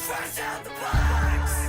Fresh out the box.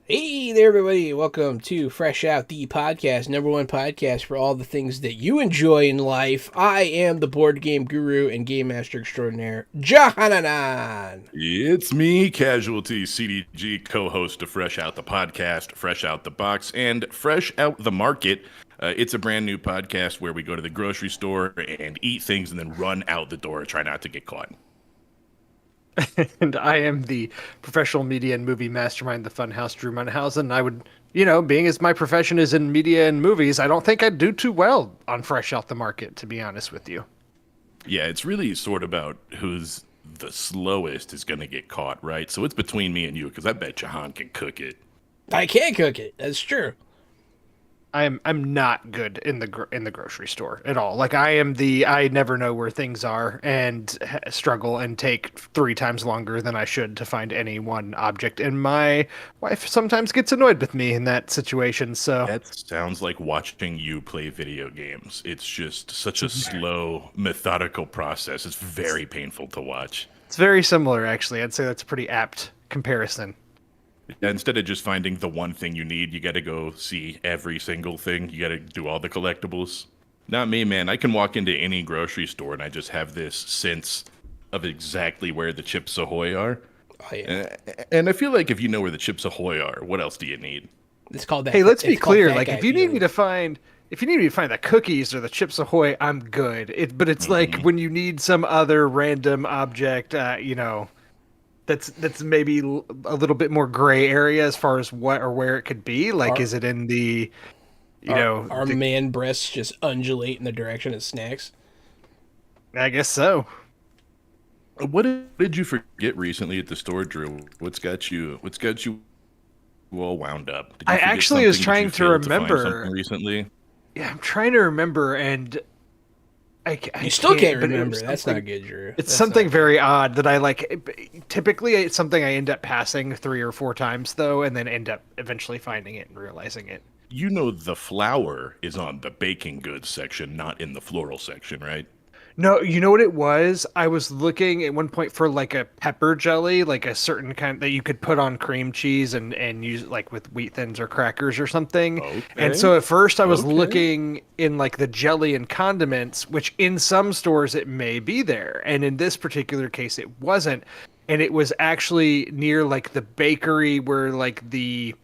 Hey there, everybody. Welcome to Fresh Out, the podcast, number one podcast for all the things that you enjoy in life. I am the board game guru and game master extraordinaire, Johananan. It's me, Casualty CDG, co-host of Fresh Out, the podcast, Fresh Out the Box, and Fresh Out the Market. It's a brand new podcast where we go to the grocery store and eat things and then run out the door, try not to get caught. And I am the professional media and movie mastermind, the Funhouse, Drew Munhausen. I would, being as my profession is in media and movies, I don't think I'd do too well on Fresh Out the Market, to be honest with you. Yeah, it's really sort of about who's the slowest is going to get caught, right? So it's between me and you, because I bet Jahan can cook it. I can cook it. That's true. I'm not good in the grocery store at all. Like I never know where things are and struggle and take 3 times longer than I should to find any one object. And my wife sometimes gets annoyed with me in that situation. So that sounds like watching you play video games. It's just such a slow, methodical process. It's very painful to watch. It's very similar, actually. I'd say that's a pretty apt comparison. Instead of just finding the one thing you need, you got to go see every single thing. You got to do all the collectibles. Not me, man. I can walk into any grocery store and I just have this sense of exactly where the Chips Ahoy are. Oh, yeah. And I feel like if you know where the Chips Ahoy are, what else do you need? It's called that. Hey, let's be it's called clear. fat Like, guy if you need feeling. me to find the cookies or the Chips Ahoy, I'm good. But it's like when you need some other random object, that's maybe a little bit more gray area as far as what or where it could be. Like, is it in the, our man breasts just undulate in the direction of snacks? I guess so. What did you forget recently at the store, Drew? What's got you all wound up? Did you I forget actually was something? Did you trying to fail find remember. something recently? Yeah, I'm trying to remember, and I You still can't but it remember. was That's something- not good, Drew. It's That's something not very odd that I like. Typically, it's something I end up passing 3 or 4 times though, and then end up eventually finding it and realizing it. You know the flour is on the baking goods section, not in the floral section, right? No, you know what it was? I was looking at one point for like a pepper jelly, like a certain kind that you could put on cream cheese and use like with wheat thins or crackers or something. Okay. And so at first I was Okay. looking in like the jelly and condiments, which in some stores it may be there. And in this particular case it wasn't. And it was actually near like the bakery where like the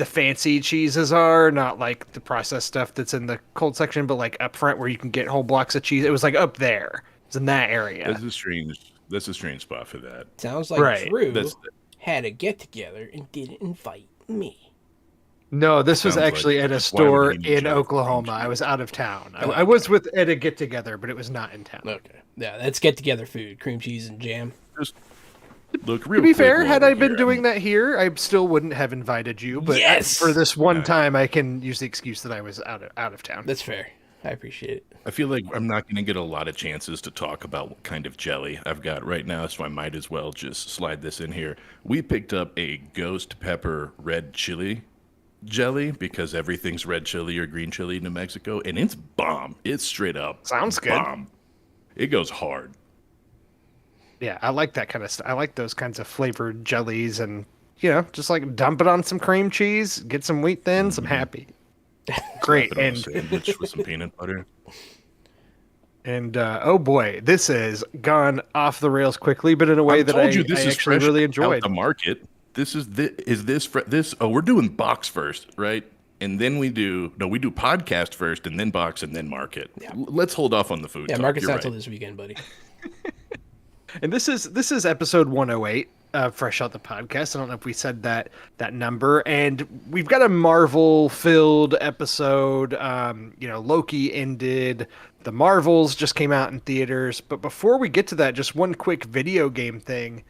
fancy cheeses are, not like the processed stuff that's in the cold section, but like up front where you can get whole blocks of cheese. It was like up there. It's in that area. That's a strange spot for that. Sounds like Right. Drew That's had a get together and didn't invite me. No, this was Sounds actually like- at a why would store he need in to have Oklahoma. cream I was out of town. Oh, I was at a get together, but it was not in town. Okay. Yeah, that's get together food, cream cheese and jam. Look, To be fair, had I been doing that here, I still wouldn't have invited you. But Yes! for this one time, I can use the excuse that I was out of town. That's fair. I appreciate it. I feel like I'm not going to get a lot of chances to talk about what kind of jelly I've got right now, so I might as well just slide this in here. We picked up a ghost pepper red chili jelly because everything's red chili or green chili in New Mexico, and it's bomb. It's straight up Sounds good. bomb. It goes hard. Yeah, I like that kind of stuff. I like those kinds of flavored jellies, and just like dump it on some cream cheese, get some wheat thins. I'm happy. Great, Put it on a and sandwich with some peanut butter. oh boy, this has gone off the rails quickly, but in a way that I actually fresh really out enjoyed. the market. This is this. Oh, we're doing box first, right? And then we do podcast first, and then box, and then market. Yeah. Let's hold off on the food. Yeah, talk. market's You're not right. till this weekend, buddy. And this is episode 108 of Fresh Out the Podcast. I don't know if we said that number. And we've got a Marvel-filled episode. Loki ended. The Marvels just came out in theaters. But before we get to that, just one quick video game thing.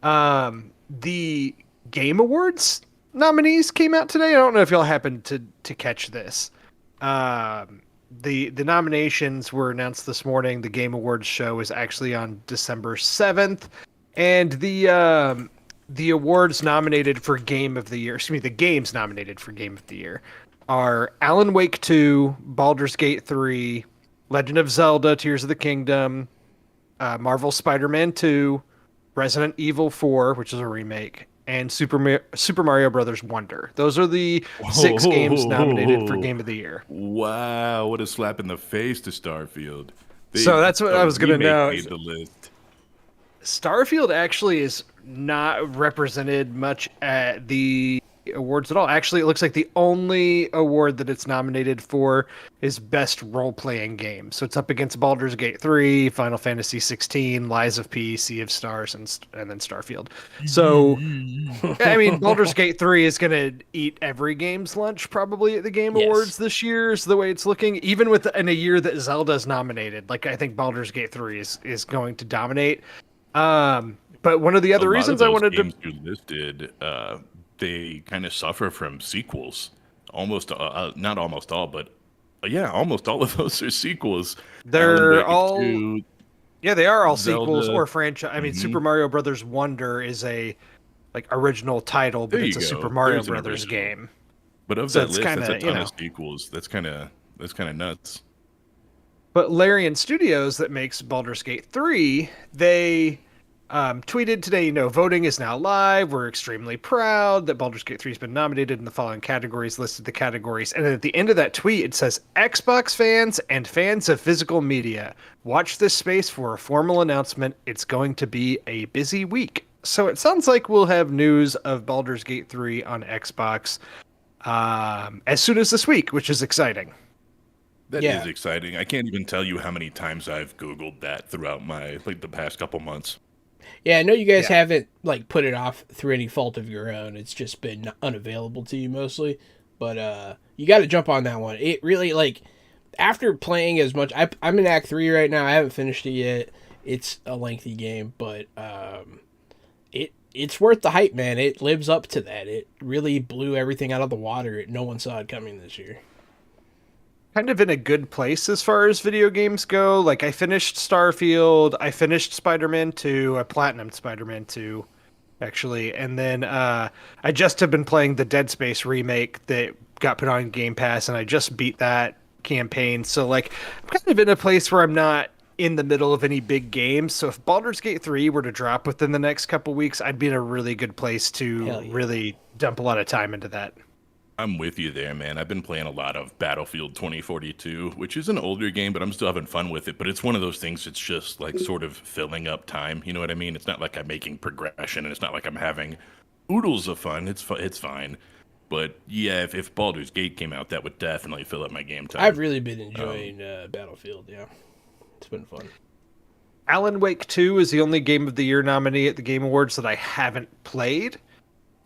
The Game Awards nominees came out today. I don't know if y'all happened to catch this. The nominations were announced this morning. The Game Awards show is actually on December 7th, and the awards nominated for Game of the Year, the games nominated for Game of the Year are Alan Wake 2, Baldur's Gate 3, Legend of Zelda: Tears of the Kingdom, Marvel Spider-Man 2, Resident Evil 4, which is a remake, and Super Mario Brothers Wonder. Those are the 6 games nominated for Game of the Year. Wow, what a slap in the face to Starfield. So that's what I was gonna remake know. made the list. Starfield actually is not represented much at the awards at all. Actually, it looks like the only award that it's nominated for is Best Role-Playing Game. So it's up against Baldur's Gate 3, Final Fantasy 16, Lies of P, Sea of Stars, and then Starfield. So, I mean, Baldur's Gate 3 is going to eat every game's lunch probably at the Game Yes. Awards this year, is the way it's looking. Even in a year that Zelda's nominated, like I think Baldur's Gate 3 is going to dominate. But one of the other reasons I wanted to... games you listed, they kind of suffer from sequels. Almost, not almost all, but yeah, almost all of those are sequels. They're Alan Wake all- 2, Yeah, they are all Zelda. sequels or franchise. I mean, Mhm. Super Mario Brothers Wonder is a original title, but There it's a you go. Super Mario There's an Brothers original. game. but of So that it's list, kinda, that's a ton of sequels. That's kind of nuts. But Larian Studios, that makes Baldur's Gate 3, they tweeted today, voting is now live. We're extremely proud that Baldur's Gate 3 has been nominated in the following categories, listed the categories. And then at the end of that tweet, it says, Xbox fans and fans of physical media, watch this space for a formal announcement. It's going to be a busy week. So it sounds like we'll have news of Baldur's Gate 3 on Xbox as soon as this week, which is exciting. That is Yeah. exciting. I can't even tell you how many times I've Googled that throughout the past couple months. Yeah, I know you guys Yeah. haven't put it off through any fault of your own. It's just been unavailable to you mostly. But you got to jump on that one. It really after playing as much, I'm in Act 3 right now. I haven't finished it yet. It's a lengthy game, but it's worth the hype, man. It lives up to that. It really blew everything out of the water. No one saw it coming this year. Kind of in a good place as far as video games go. Like, I finished Starfield, I finished Spider-Man 2, I platinumed Spider-Man 2, actually, and then I just have been playing the Dead Space remake that got put on Game Pass, and I just beat that campaign. So, like, I'm kind of in a place where I'm not in the middle of any big games. So if Baldur's Gate 3 were to drop within the next couple weeks, I'd be in a really good place to really dump a lot of time into that. I'm with you there, man. I've been playing a lot of Battlefield 2042, which is an older game, but I'm still having fun with it. But it's one of those things that's just like sort of filling up time. You know what I mean? It's not like I'm making progression, and it's not like I'm having oodles of fun. It's fine. But yeah, if Baldur's Gate came out, that would definitely fill up my game time. I've really been enjoying Battlefield, yeah. It's been fun. Alan Wake 2 is the only Game of the Year nominee at the Game Awards that I haven't played.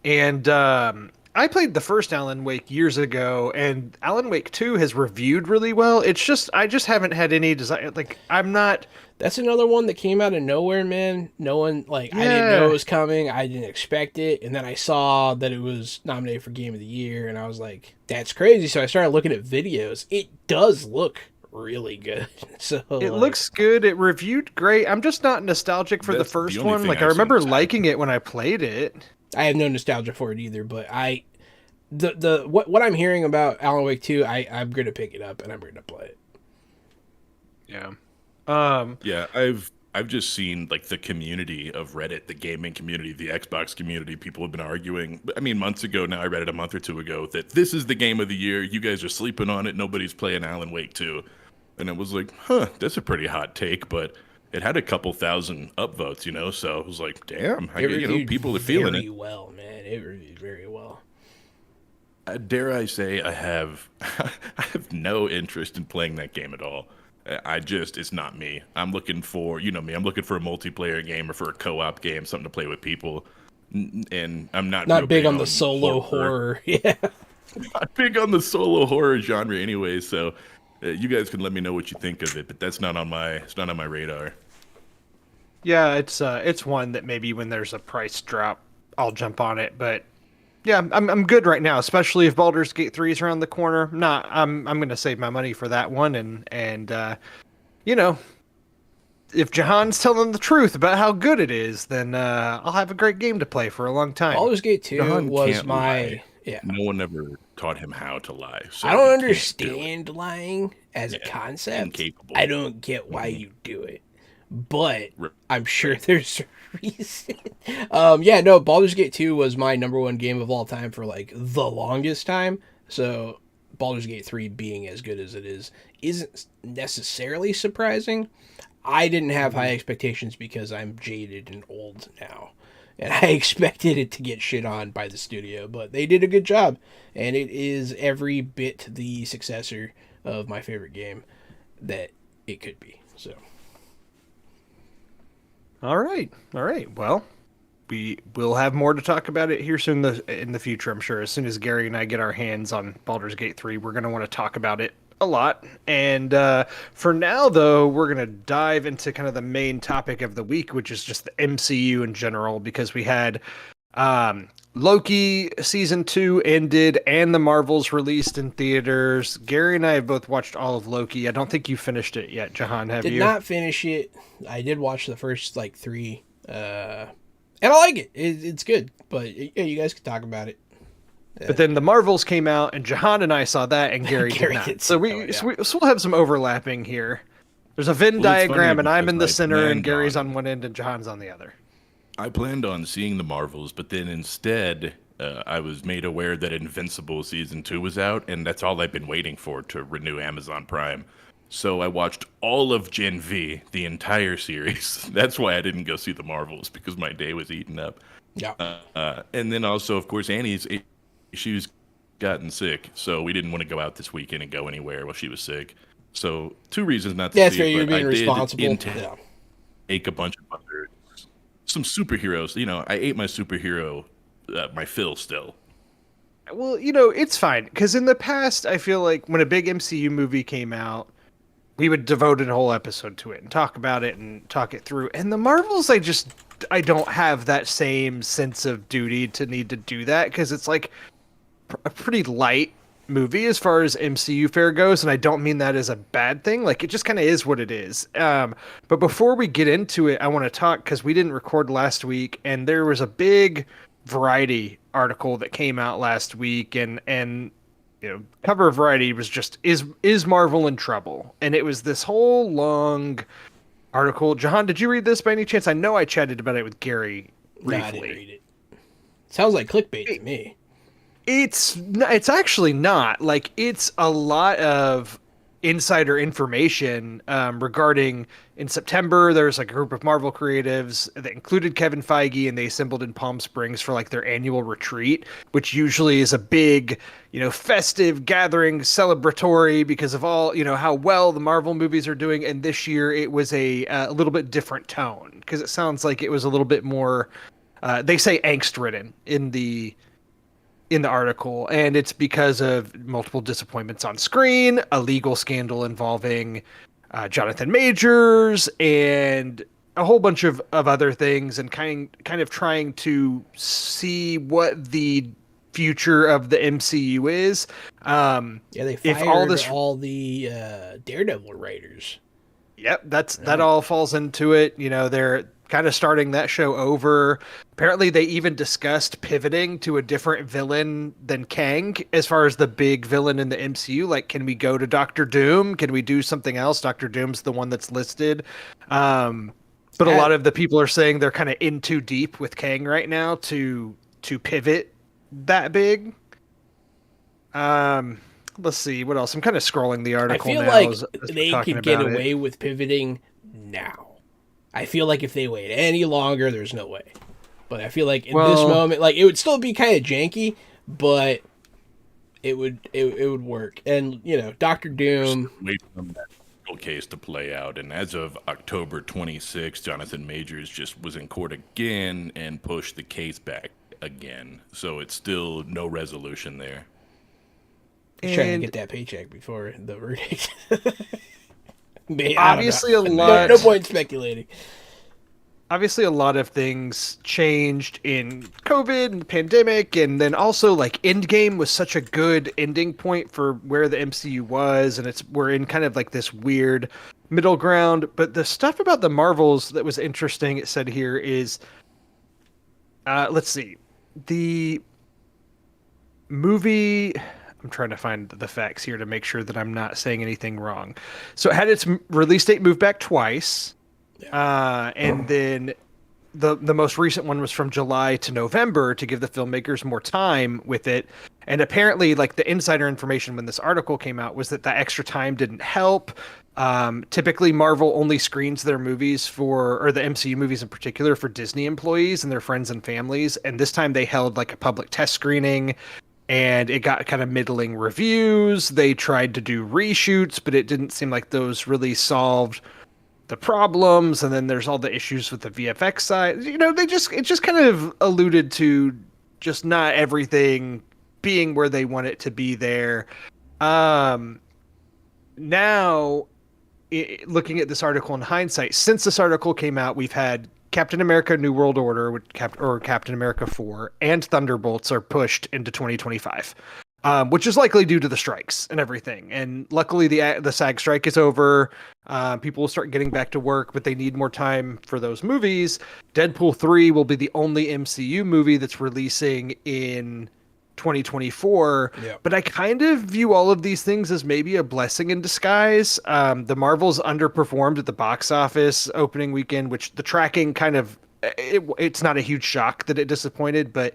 And I played the first Alan Wake years ago, and Alan Wake 2 has reviewed really well. It's just, I just haven't had any desire. Like, I'm not... That's another one that came out of nowhere, man. No one, like, I didn't know it was coming. I didn't expect it. And then I saw that it was nominated for Game of the Year, and I was like, that's crazy. So I started looking at videos. It does look really good. So it looks good. It reviewed great. I'm just not nostalgic for the first one. Like, I remember liking it when I played it. I have no nostalgia for it either, but what I'm hearing about Alan Wake 2, I'm gonna pick it up and I'm gonna play it. Yeah. Yeah, I've just seen like the community of Reddit, the gaming community, the Xbox community. People have been arguing. I mean, months ago now. I read it a month or two ago that this is the game of the year. You guys are sleeping on it. Nobody's playing Alan Wake 2. And it was like, that's a pretty hot take, but it had a couple thousand upvotes, you know. So I was like, damn, people are feeling it. Very well, man. It reviewed very well. Dare I say, I have no interest in playing that game at all. It's not me. I'm looking for, you know me, I'm looking for a multiplayer game or for a co-op game, something to play with people. And I'm not big on the solo horror. Yeah. Not big on the solo horror genre anyway, so you guys can let me know what you think of it, but it's not on my radar. Yeah, it's one that maybe when there's a price drop, I'll jump on it, but yeah, I'm good right now, especially if Baldur's Gate 3 is around the corner. I'm going to save my money for that one, and you know, if Jahan's telling the truth about how good it is, then I'll have a great game to play for a long time. Baldur's Gate 2 Jahan was my lie. Yeah. No one ever taught him how to lie. So I don't understand lying as a concept. Incapable. I don't get why you do it, but I'm sure there's a reason. Baldur's Gate 2 was my number one game of all time for like the longest time. So Baldur's Gate 3 being as good as it is isn't necessarily surprising. I didn't have high expectations because I'm jaded and old now. And I expected it to get shit on by the studio, but they did a good job. And it is every bit the successor of my favorite game that it could be. So, all right. Well, we will have more to talk about it here soon in the future, I'm sure. As soon as Gary and I get our hands on Baldur's Gate 3, we're going to want to talk about it a lot. And for now, though, we're going to dive into kind of the main topic of the week, which is just the MCU in general, because we had Loki season 2 ended and the Marvels released in theaters. Gary and I have both watched all of Loki. I don't think you finished it yet, Jahan, have you? Did not finish it. I did watch the first 3, and I like it. It's good, but yeah, you guys can talk about it. But then the Marvels came out, and Jahan and I saw that, and Gary did not. So we'll have some overlapping here. There's a Venn diagram, and I'm in the center, and Gary's on one end, and Jahan's on the other. I planned on seeing the Marvels, but then instead, I was made aware that Invincible season 2 was out, and that's all I've been waiting for to renew Amazon Prime. So I watched all of Gen V, the entire series. That's why I didn't go see the Marvels, because my day was eaten up. Yeah. And then also, of course, she was gotten sick, so we didn't want to go out this weekend and go anywhere while she was sick. So 2 reasons not to see it. You're being I responsible. did take a bunch of other, some superheroes. You know, I ate my superhero, my fill still. Well, it's fine because in the past, I feel like when a big MCU movie came out, we would devote a whole episode to it and talk about it and talk it through. And the Marvels, I don't have that same sense of duty to need to do that because it's like a pretty light movie as far as MCU fare goes, and I don't mean that as a bad thing. Like, it just kind of is what it is. But before we get into it, I want to talk because we didn't record last week, and there was a big Variety article that came out last week, and cover of Variety was just is Marvel in trouble? And it was this whole long article. Jahan, did you read this by any chance? I know I chatted about it with Gary briefly. No, I didn't read it. Sounds like clickbait to me. It's actually not. Like, it's a lot of insider information regarding, in September, there's like a group of Marvel creatives that included Kevin Feige, and they assembled in Palm Springs for like their annual retreat, which usually is a big, festive gathering, celebratory because of all, how well the Marvel movies are doing. And this year it was a little bit different tone because it sounds like it was a little bit more, they say angst ridden in the article, and it's because of multiple disappointments on screen, a legal scandal involving Jonathan Majors, and a whole bunch of other things, and kind of trying to see what the future of the MCU is. They fired all the Daredevil writers. Yep, that all falls into it. They're kind of starting that show over. Apparently, they even discussed pivoting to a different villain than Kang as far as the big villain in the MCU. Like, can we go to Doctor Doom? Can we do something else? Doctor Doom's the one that's listed. But a lot of the people are saying they're kind of in too deep with Kang right now to pivot that big. Let's see what else. I'm kind of scrolling the article. I feel now like as they could get away with pivoting now. I feel like if they wait any longer, there's no way. But I feel like in this moment, like, it would still be kind of janky, but it would work. And Doctor Doom. Wait for that legal case to play out, and as of October 26th, Jonathan Majors just was in court again and pushed the case back again. So it's still no resolution there. He's trying to get that paycheck before the verdict. Obviously, a lot. No point speculating. Obviously, a lot of things changed in COVID and the pandemic, and then also like Endgame was such a good ending point for where the MCU was, and we're in kind of like this weird middle ground. But the stuff about the Marvels that was interesting, it said here, is let's see, the movie. I'm trying to find the facts here to make sure that I'm not saying anything wrong. So it had its release date moved back twice. And then the most recent one was from July to November to give the filmmakers more time with it. And apparently, like, the insider information when this article came out was that extra time didn't help. Typically, Marvel only screens their movies or the MCU movies in particular, for Disney employees and their friends and families. And this time they held like a public test screening, and it got kind of middling reviews. They tried to do reshoots, but it didn't seem like those really solved the problems. And then there's all the issues with the VFX side. It just kind of alluded to just not everything being where they want it to be there. Now, looking at this article in hindsight, since this article came out, we've had Captain America New World Order, or Captain America 4, and Thunderbolts are pushed into 2025, which is likely due to the strikes and everything. And luckily, the SAG strike is over. People will start getting back to work, but they need more time for those movies. Deadpool 3 will be the only MCU movie that's releasing in 2024. Yeah. But I kind of view all of these things as maybe a blessing in disguise. The Marvels underperformed at the box office opening weekend, which the tracking kind of, it's not a huge shock that it disappointed, but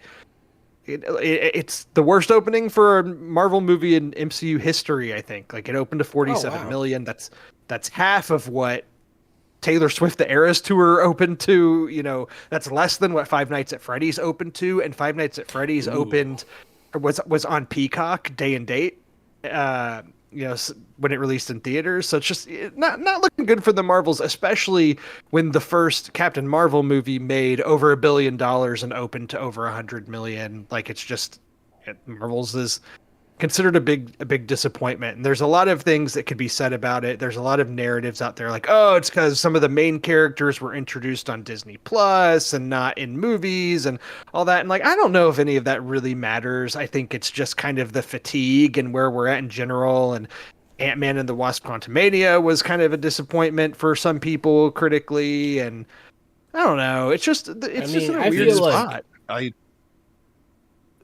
it's the worst opening for a Marvel movie in MCU history, I think. Like, it opened to 47 million. That's half of what Taylor Swift the Eras Tour opened to. That's less than what Five Nights at Freddy's opened to, and Five Nights at Freddy's was on Peacock day and date, when it released in theaters. So it's just not looking good for the Marvels, especially when the first Captain Marvel movie made over $1 billion and opened to over 100 million. Like, it's just Marvel's is considered a big disappointment, and there's a lot of things that could be said about it. There's a lot of narratives out there like, oh, it's because some of the main characters were introduced on Disney Plus and not in movies and all that. And like, I don't know if any of that really matters. I think it's just kind of the fatigue and where we're at in general. And Ant-Man and the Wasp: Quantumania was kind of a disappointment for some people critically, and I don't know. It's just in a weird spot.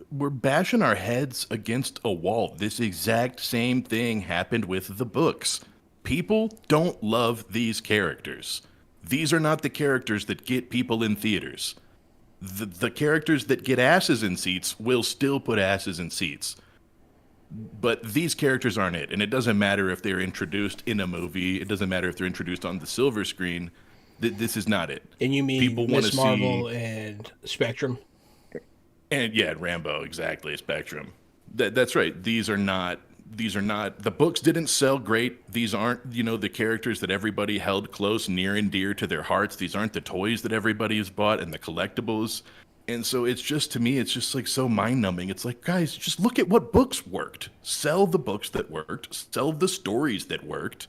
We're bashing our heads against a wall. This exact same thing happened with the books. People don't love these characters. These are not the characters that get people in theaters. The characters that get asses in seats will still put asses in seats. But these characters aren't it. And it doesn't matter if they're introduced in a movie. It doesn't matter if they're introduced on the silver screen. This is not it. And you mean Miss Marvel and Spectrum? And yeah, Rambo, exactly, Spectrum. That's right. These are not. The books didn't sell great. These aren't, the characters that everybody held close, near and dear to their hearts. These aren't the toys that everybody has bought and the collectibles. And so it's just, to me, it's just like so mind-numbing. It's like, guys, just look at what books worked. Sell the books that worked. Sell the stories that worked.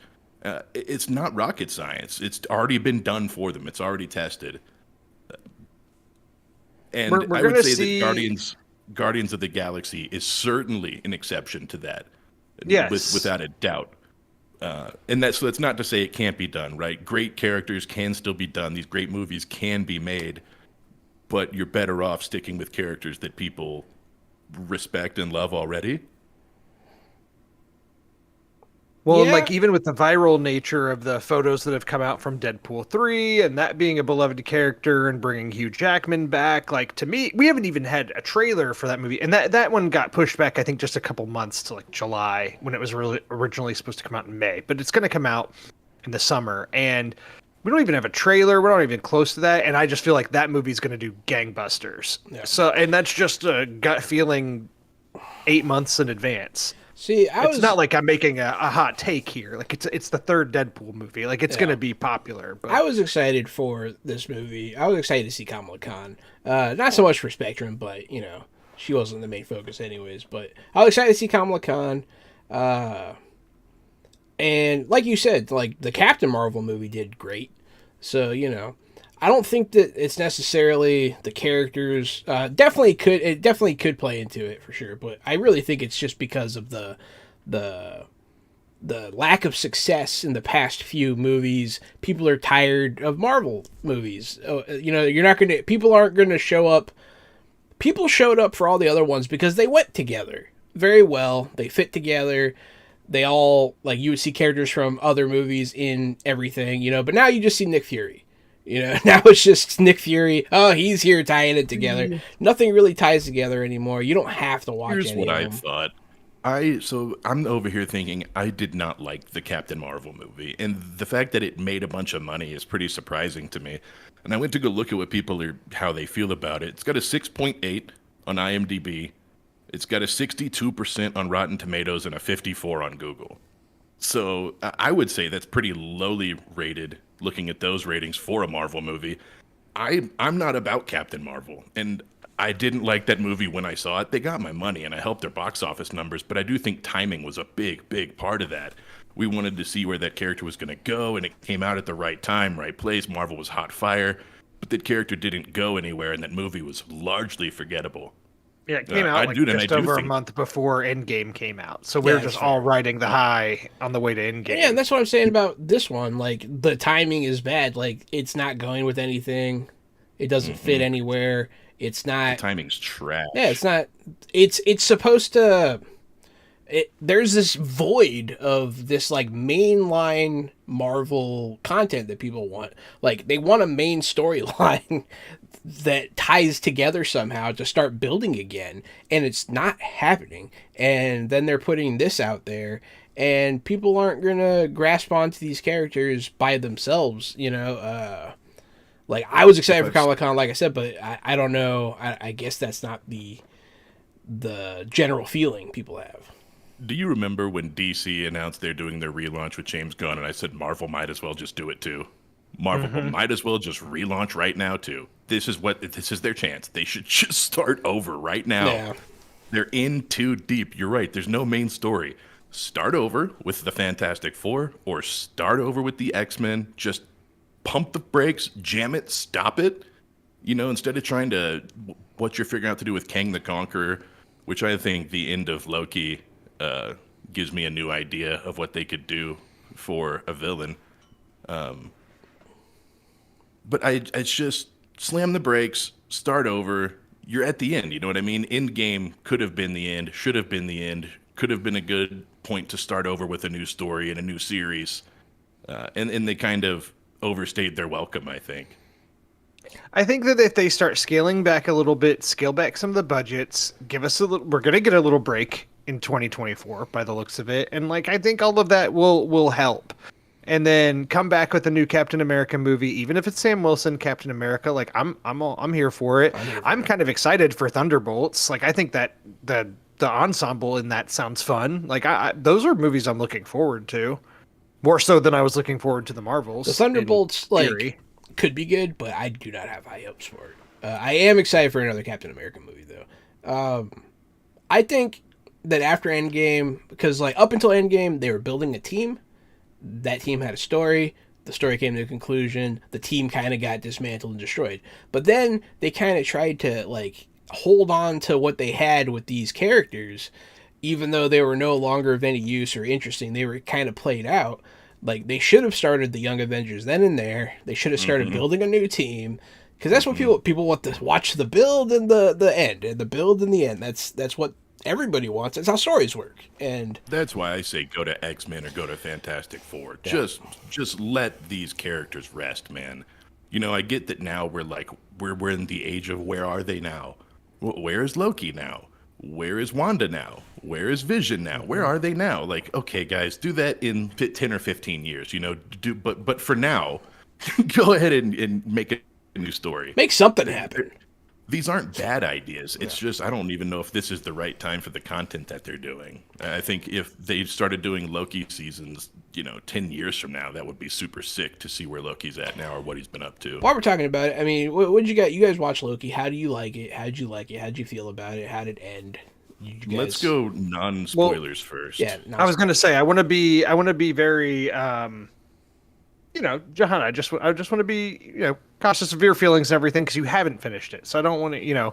It's not rocket science. It's already been done for them. It's already tested. And I would say that Guardians of the Galaxy is certainly an exception to that. Yes. Without a doubt. And that's not to say it can't be done, right? Great characters can still be done. These great movies can be made. But you're better off sticking with characters that people respect and love already. Well, yeah. Like even with the viral nature of the photos that have come out from Deadpool 3 and that being a beloved character and bringing Hugh Jackman back, like to me, we haven't even had a trailer for that movie. And that one got pushed back, I think, just a couple months to like July when it was really originally supposed to come out in May. But it's going to come out in the summer. And we don't even have a trailer. We're not even close to that. And I just feel like that movie's going to do gangbusters. Yeah. So, and that's just a gut feeling 8 months in advance. See, it's not like I'm making a hot take here. Like it's the third Deadpool movie. Like it's going to be popular. But I was excited for this movie. I was excited to see Kamala Khan. Not so much for Spectrum, but she wasn't the main focus anyways. But I was excited to see Kamala Khan. And like you said, like the Captain Marvel movie did great. So I don't think that it's necessarily the characters. It definitely could play into it for sure. But I really think it's just because of the lack of success in the past few movies. People are tired of Marvel movies. People aren't going to show up. People showed up for all the other ones because they went together very well. They fit together. They all, like, you would see characters from other movies in everything, but now you just see Nick Fury. Now it's just Nick Fury. Oh, he's here tying it together. Nothing really ties together anymore. You don't have to watch Here's any what of I them. thought. So I'm over here thinking I did not like the Captain Marvel movie. And the fact that it made a bunch of money is pretty surprising to me. And I went to go look at what how they feel about it. It's got a 6.8 on IMDb. It's got a 62% on Rotten Tomatoes and a 54 on Google. So I would say that's pretty lowly rated looking at those ratings for a Marvel movie. I'm not about Captain Marvel, and I didn't like that movie when I saw it. They got my money, and I helped their box office numbers, but I do think timing was a big part of that. We wanted to see where that character was going to go, and it came out at the right time, right place. Marvel was hot fire, but that character didn't go anywhere, and that movie was largely forgettable. Yeah, it came out just over a month before Endgame came out. So we're just all riding the high on the way to Endgame. Yeah, and that's what I'm saying about this one. Like, the timing is bad. Like, it's not going with anything. It doesn't fit anywhere. It's not... The timing's trash. Yeah, it's not... It's supposed to... There's this void of this, like, mainline Marvel content that people want. Like, they want a main storyline that ties together somehow to start building again, and it's not happening. And then they're putting this out there, and people aren't gonna grasp onto these characters by themselves. Like, I was excited for Kamala Khan, like I said, but I don't know. I guess that's not the general feeling people have. Do you remember when DC announced they're doing their relaunch with James Gunn, and I said Marvel might as well just do it too? Marvel might as well just relaunch right now too. This is their chance. They should just start over right now. Yeah. They're in too deep. You're right. There's no main story. Start over with the Fantastic Four or start over with the X-Men. Just pump the brakes, jam it, stop it. Instead of trying to what you're figuring out to do with Kang the Conqueror, which I think the end of Loki gives me a new idea of what they could do for a villain. But it's just slam the brakes, start over. You're at the end. You know what I mean? End game could have been the end, should have been the end, could have been a good point to start over with a new story and a new series. And they kind of overstayed their welcome, I think. I think that if they start scaling back a little bit, scale back some of the budgets, give us we're going to get a little break in 2024 by the looks of it. And I think all of that will help. And then come back with a new Captain America movie, even if it's Sam Wilson, Captain America. I'm here for it. I'm kind of excited for Thunderbolts. I think that the ensemble in that sounds fun. Those are movies I'm looking forward to, more so than I was looking forward to the Marvels. The Thunderbolts could be good, but I do not have high hopes for it. I am excited for another Captain America movie though. I think that after Endgame, because up until Endgame they were building a team. That team had a story. The story came to a conclusion. The team kind of got dismantled and destroyed. But then they kind of tried to hold on to what they had with these characters, even though they were no longer of any use or interesting. They were kind of played out. They should have started the Young Avengers then and there. They should have started building a new team, because that's what people want to watch, the build and the end, and the build and the end. That's what everybody wants. That's how stories work. And that's why I say go to X-Men or go to Fantastic Four. Yeah. Just let these characters rest, man. I get that now we're in the age of where are they now? Where is Loki now? Where is Wanda now? Where is Vision now? Where are they now? Okay, guys, do that in 10 or 15 years, but for now, go ahead and make a new story. Make something happen. These aren't bad ideas. It's just I don't even know if this is the right time for the content that they're doing. I think if they started doing Loki seasons, 10 years from now, that would be super sick to see where Loki's at now or what he's been up to. While we're talking about it, I mean, what did you guys? You guys watch Loki? How do you like it? How did you like it? How did you feel about it? How did it end? Let's go non-spoilers first. Yeah, I was going to say I want to be very Jahan, I just want to be, cautious of your feelings and everything, because you haven't finished it. So I don't want to,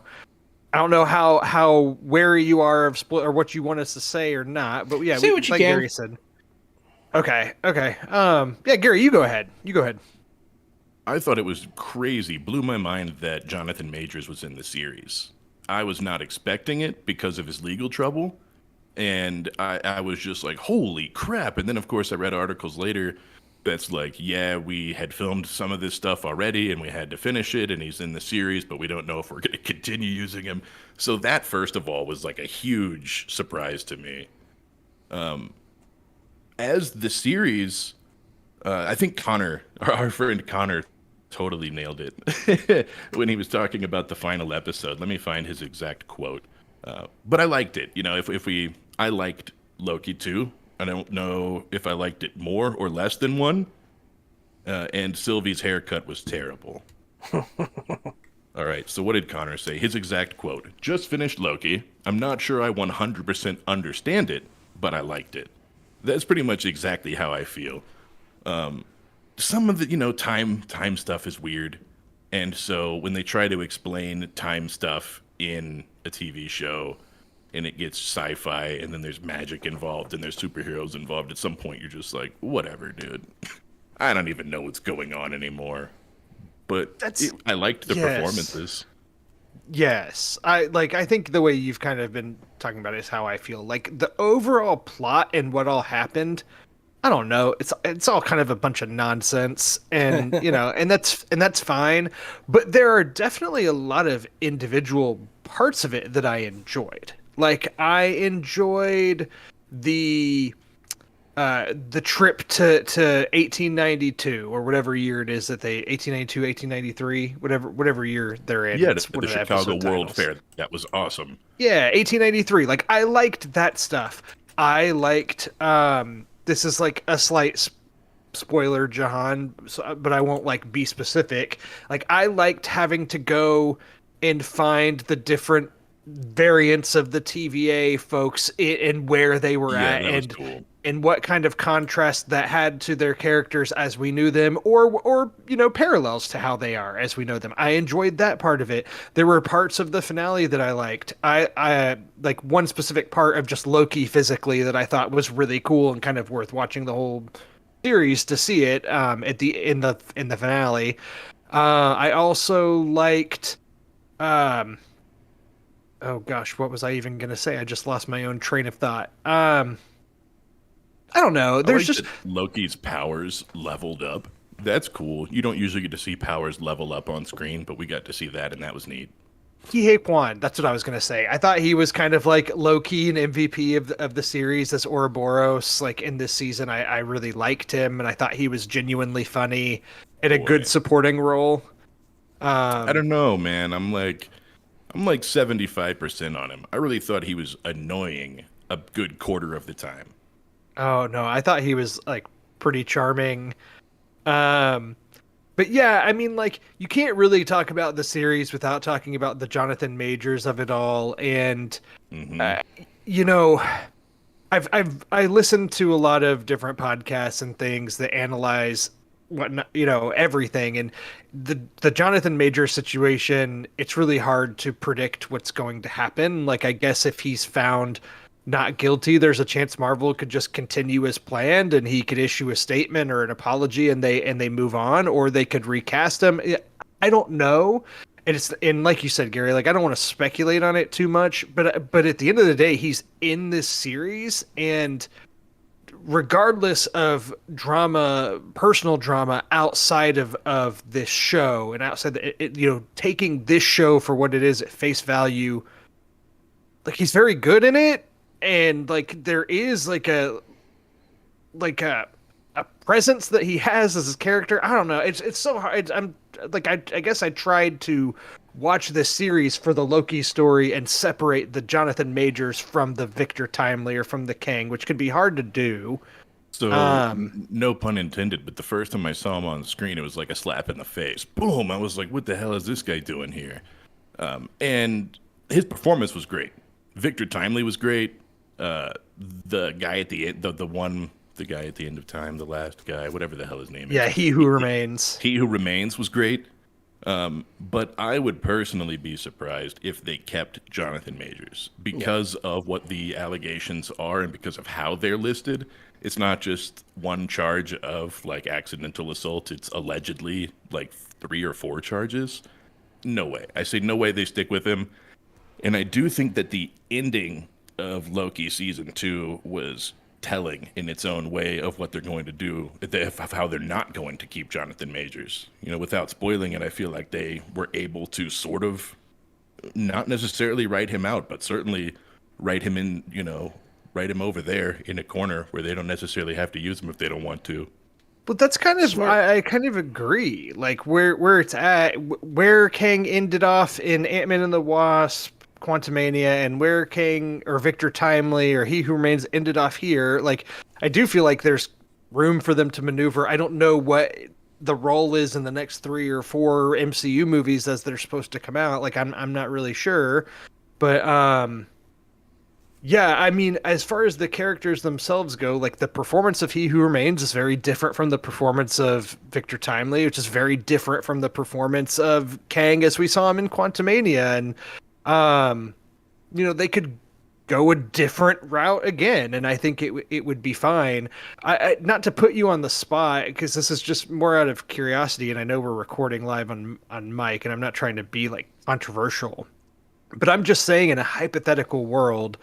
I don't know how wary you are of or what you want us to say or not. But yeah, say what you can. Gary said. Okay. Yeah, Gary, you go ahead. I thought it was crazy. Blew my mind that Jonathan Majors was in the series. I was not expecting it because of his legal trouble. And I was just like, holy crap. And then, of course, I read articles later that's we had filmed some of this stuff already and we had to finish it, and he's in the series, but we don't know if we're going to continue using him. So that, first of all, was a huge surprise to me. As the series, I think Connor, our friend Connor, totally nailed it when he was talking about the final episode. Let me find his exact quote. But I liked it. I liked Loki too. I don't know if I liked it more or less than one. And Sylvie's haircut was terrible. All right, so what did Connor say? His exact quote: "Just finished Loki. I'm not sure I 100% understand it, but I liked it." That's pretty much exactly how I feel. Some of the, time stuff is weird. And so when they try to explain time stuff in a TV show, and it gets sci-fi, and then there's magic involved, and there's superheroes involved, at some point you're just like, whatever, dude. I don't even know what's going on anymore. But I liked the performances. Yes. I think the way you've kind of been talking about it is how I feel. The overall plot and what all happened, I don't know. It's all kind of a bunch of nonsense, and and that's fine. But there are definitely a lot of individual parts of it that I enjoyed. I enjoyed the trip to 1892 or whatever year it is that they 1892, 1893, whatever year they're in. Yeah, the Chicago World Fair. That was awesome. Yeah, 1893. I liked that stuff. I liked this is a slight spoiler, Jahan, but I won't be specific. I liked having to go and find the different variants of the TVA folks and where they were Yeah, at, that was and cool. what kind of contrast that had to their characters as we knew them, or parallels to how they are as we know them. I enjoyed that part of it. There were parts of the finale that I liked. I like one specific part of just Loki physically that I thought was really cool and kind of worth watching the whole series to see it at the in the finale. I also liked oh gosh, what was I even gonna say? I just lost my own train of thought. I don't know. I There's like just that Loki's powers leveled up. That's cool. You don't usually get to see powers level up on screen, but we got to see that, and that was neat. Kihei Kwan. That's what I was gonna say. I thought he was kind of like low key an MVP of the series as Ouroboros. Like in this season, I really liked him, and I thought he was genuinely funny and a Boy. good supporting role. I don't know, man. I'm like 75% on him. I really thought he was annoying a good quarter of the time. Oh no, I thought he was like pretty charming. Um, but yeah, I mean, like you can't really talk about the series without talking about the Jonathan Majors of it all, and uh, you know, I listened to a lot of different podcasts and things that analyze everything, and the Jonathan Majors situation. It's really hard to predict what's going to happen. Like I guess if he's found not guilty, there's a chance Marvel could just continue as planned and he could issue a statement or an apology and they move on, or they could recast him. I don't know. And like you said, Gary, like I don't want to speculate on it too much, but at the end of the day, he's in this series, and regardless of drama, personal drama outside of this show and outside taking this show for what it is at face value, like he's very good in it, and like there is like a presence that he has as his character. I don't know. It's so hard. I'm like I guess I tried to watch this series for the Loki story and separate the Jonathan Majors from the Victor Timely or from the Kang, which could be hard to do. So, no pun intended, but the first time I saw him on the screen, it was like a slap in the face. Boom! I was like, what the hell is this guy doing here? And his performance was great. Victor Timely was great. The guy at the end, the guy at the end of time, the last guy, whatever the hell his name is. Yeah, He Who Remains. He Who Remains was great. But I would personally be surprised if they kept Jonathan Majors because of what the allegations are and because of how they're listed. It's not just one charge of like accidental assault. It's allegedly like 3 or 4 charges. No way. I say no way they stick with him. And I do think that the ending of Loki season 2 was telling in its own way of what they're going to do, of how they're not going to keep Jonathan Majors. Without spoiling it, I feel like they were able to sort of not necessarily write him out, but certainly write him in, write him over there in a corner where they don't necessarily have to use him if they don't want to. But that's kind of I kind of agree. Like where it's at, where Kang ended off in Ant-Man and the Wasp, Quantumania, and where Kang or Victor Timely or He Who Remains ended off here. Like I do feel like there's room for them to maneuver. I don't know what the role is in the next 3 or 4 MCU movies as they're supposed to come out. Like I'm not really sure, but yeah, I mean, as far as the characters themselves go, like the performance of He Who Remains is very different from the performance of Victor Timely, which is very different from the performance of Kang as we saw him in Quantumania. And, they could go a different route again, and I think it would be fine. I not to put you on the spot, because this is just more out of curiosity, and I know we're recording live on mic, and I'm not trying to be like controversial, but I'm just saying in a hypothetical world,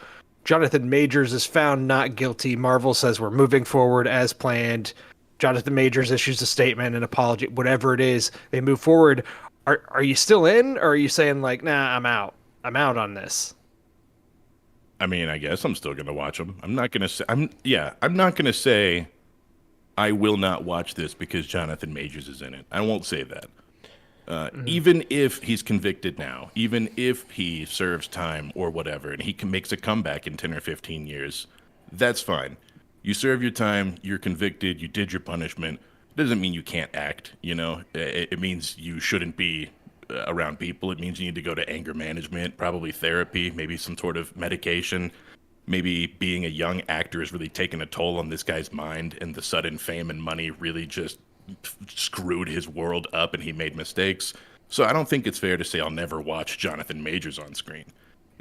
Jonathan Majors is found not guilty. Marvel says we're moving forward as planned. Jonathan Majors issues a statement, an apology, whatever it is. They move forward. Are you still in, or are you saying like, nah, I'm out? I'm out on this. I mean, I guess I'm still gonna watch them. I'm not gonna say I'm not gonna say I will not watch this because Jonathan Majors is in it. I won't say that. Even if he's convicted now, even if he serves time or whatever, and he makes a comeback in 10 or 15 years, that's fine. You serve your time, you're convicted, you did your punishment. Doesn't mean you can't act, It means you shouldn't be around people. It means you need to go to anger management, probably therapy, maybe some sort of medication. Maybe being a young actor has really taken a toll on this guy's mind, and the sudden fame and money really just screwed his world up and he made mistakes. So I don't think it's fair to say I'll never watch Jonathan Majors on screen.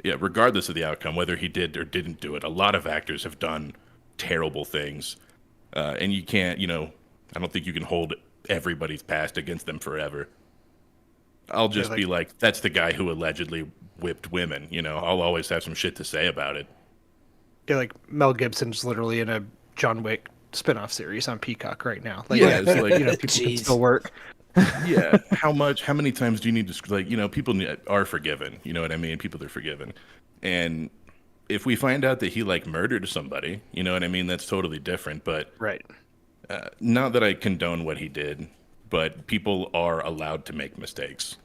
Yeah, regardless of the outcome, whether he did or didn't do it, a lot of actors have done terrible things. And you can't, I don't think you can hold everybody's past against them forever. I'll just be like, that's the guy who allegedly whipped women. I'll always have some shit to say about it. Yeah, like Mel Gibson's literally in a John Wick spinoff series on Peacock right now. Yeah, it's like, people can still work. Yeah, how many times do you need to, people are forgiven. You know what I mean? People are forgiven. And if we find out that he murdered somebody, you know what I mean? That's totally different. But right. Not that I condone what he did, but people are allowed to make mistakes.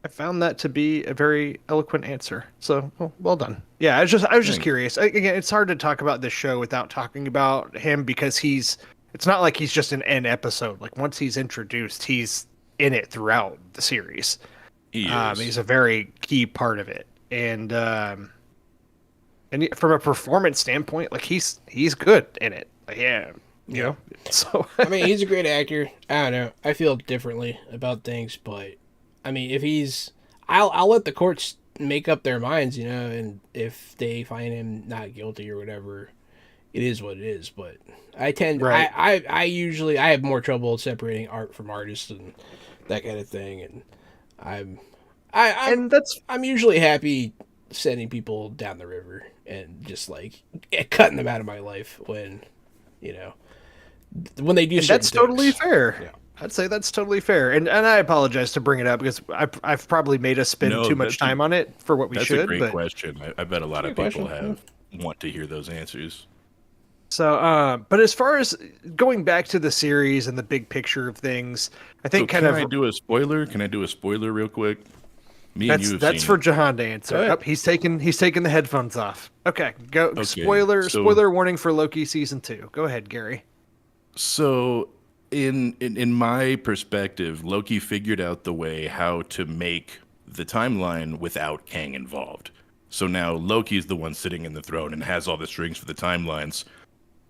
I found that to be a very eloquent answer. So, well done. Yeah, I was just curious. Again, it's hard to talk about this show without talking about him because it's not like he's just in an episode. Like once he's introduced, he's in it throughout the series. He's a very key part of it. And from a performance standpoint, like he's good in it. Like, yeah. You know? So I mean, he's a great actor. I don't know. I feel differently about things, but I mean, if I'll let the courts make up their minds, and if they find him not guilty or whatever, it is what it is. But I usually have more trouble separating art from artists and that kind of thing, and I'm usually happy sending people down the river and just cutting them out of my life when they do. That's totally fair. Yeah. I'd say that's totally fair. And I apologize to bring it up because I've probably made us spend too much time on it for what we should. That's a great question. I bet a lot of people want to hear those answers. So, but as far as going back to the series and the big picture of things, I think Can I do a spoiler? Can I do a spoiler real quick? That's for Jahan to answer. Oh, he's taking the headphones off. Okay, go. Okay, spoiler warning for Loki season 2. Go ahead, Gary. So, in my perspective, Loki figured out the way how to make the timeline without Kang involved. So now Loki's the one sitting in the throne and has all the strings for the timelines,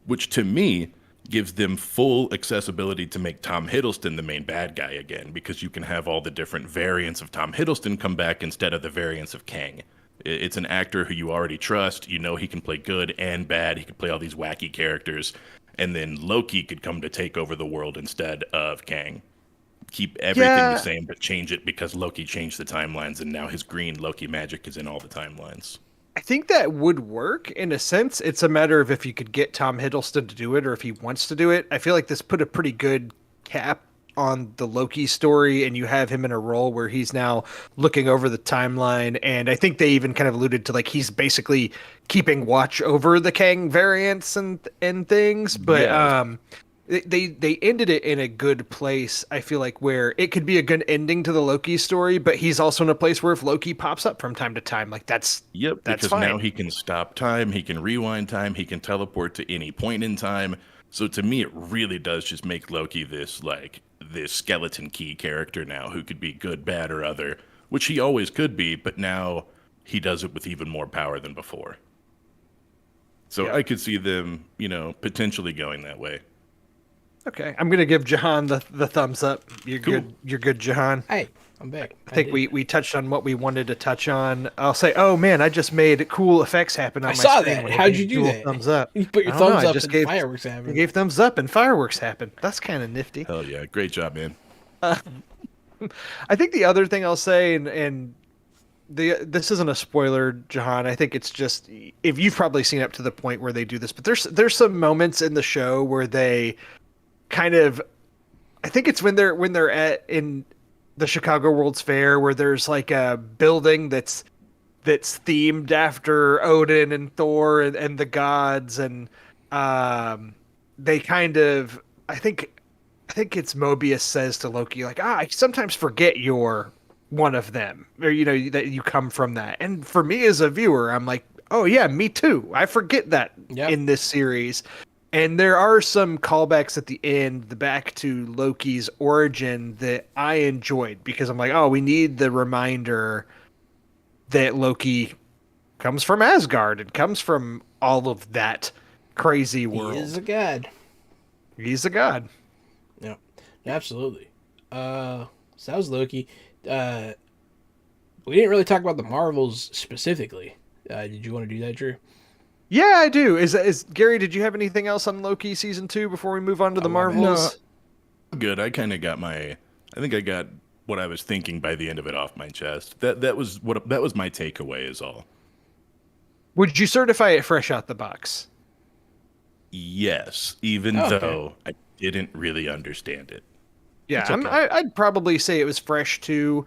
which to me gives them full accessibility to make Tom Hiddleston the main bad guy again, because you can have all the different variants of Tom Hiddleston come back instead of the variants of Kang. It's an actor who you already trust. He can play good and bad. He can play all these wacky characters. And then Loki could come to take over the world instead of Kang. Keep everything the same, but change it because Loki changed the timelines, and now his green Loki magic is in all the timelines. I think that would work in a sense. It's a matter of if you could get Tom Hiddleston to do it or if he wants to do it. I feel like this put a pretty good cap on the Loki story, and you have him in a role where he's now looking over the timeline. And I think they even kind of alluded to he's basically keeping watch over the Kang variants and things. But they ended it in a good place. I feel like where it could be a good ending to the Loki story, but he's also in a place where if Loki pops up from time to time, that's because fine. Now he can stop time, he can rewind time, he can teleport to any point in time. So to me, it really does just make Loki this skeleton key character now who could be good, bad, or other, which he always could be, but now he does it with even more power than before. So I could see them, potentially going that way. Okay, I'm gonna give Jahan the thumbs up. You're cool. Good. You're good, Jahan. Hey, I'm back. I think we touched on what we wanted to touch on. I'll say, oh man, I just made cool effects happen on my screen. I saw that. How'd you do that? Thumbs up. You put your thumbs up and fireworks happen. I gave thumbs up and fireworks happen. That's kind of nifty. Hell yeah, great job, man. I think the other thing I'll say, and this isn't a spoiler, Jahan. I think it's just if you've probably seen up to the point where they do this, but there's some moments in the show where they kind of, I think it's when they're in the Chicago World's Fair where there's a building that's themed after Odin and Thor and the gods, and they kind of, I think it's Mobius says to Loki I sometimes forget you're one of them, or that you come from that. And for me as a viewer, I'm like, oh yeah, me too. I forget that in this series. And there are some callbacks at the end, the back to Loki's origin that I enjoyed because I'm like, oh, we need the reminder that Loki comes from Asgard and comes from all of that crazy world. He is a god. He's a god. Yeah, absolutely. So that was Loki. We didn't really talk about the Marvels specifically. Did you want to do that, Drew? Yeah, I do. Is Gary? Did you have anything else on Loki season 2 before we move on to the Marvels? Good. I kind of got I think I got what I was thinking by the end of it off my chest. That was my takeaway. Is all. Would you certify it fresh out the box? Yes, even though I didn't really understand it. Yeah, okay. I'd probably say it was fresh too.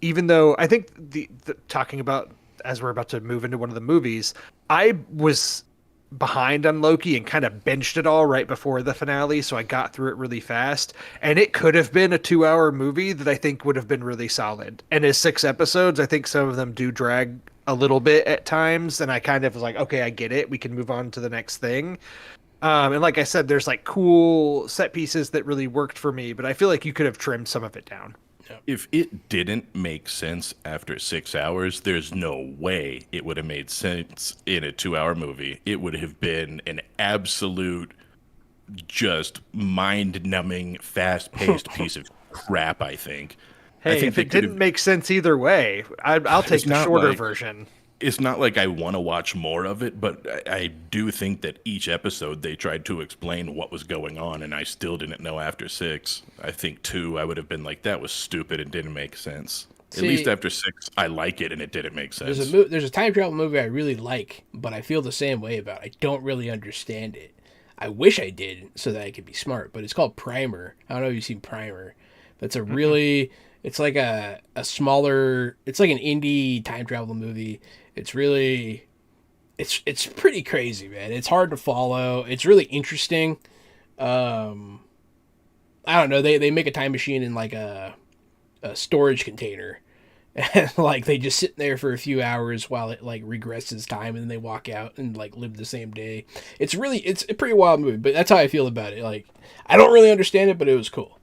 Even though I think the talking about as we're about to move into one of the movies, I was behind on Loki and kind of binged it all right before the finale, so I got through it really fast. And it could have been a 2-hour movie that I think would have been really solid. And as 6 episodes, I think some of them do drag a little bit at times, and I kind of was like, okay, I get it. We can move on to the next thing. And like I said, there's like cool set pieces that really worked for me, but I feel like you could have trimmed some of it down. If it didn't make sense after 6 hours, there's no way it would have made sense in a 2-hour movie. It would have been an absolute, just mind-numbing, fast-paced piece of crap, I think. Hey, I think if it didn't make sense either way, I'll take the shorter version. It's not like I want to watch more of it, but I do think that each episode they tried to explain what was going on, and I still didn't know after 6. I think 2, I would have been like, that was stupid and didn't make sense. At least after 6, I like it and it didn't make sense. There's a time travel movie I really like, but I feel the same way about it. I don't really understand it. I wish I did so that I could be smart, but it's called Primer. I don't know if you've seen Primer. That's a really... It's like a smaller... It's like an indie time travel movie. It's really... It's pretty crazy, man. It's hard to follow. It's really interesting. I don't know. They make a time machine in like a storage container. And like they just sit there for a few hours while it like regresses time, and then they walk out and like live the same day. It's a pretty wild movie, but that's how I feel about it. Like I don't really understand it, but it was cool.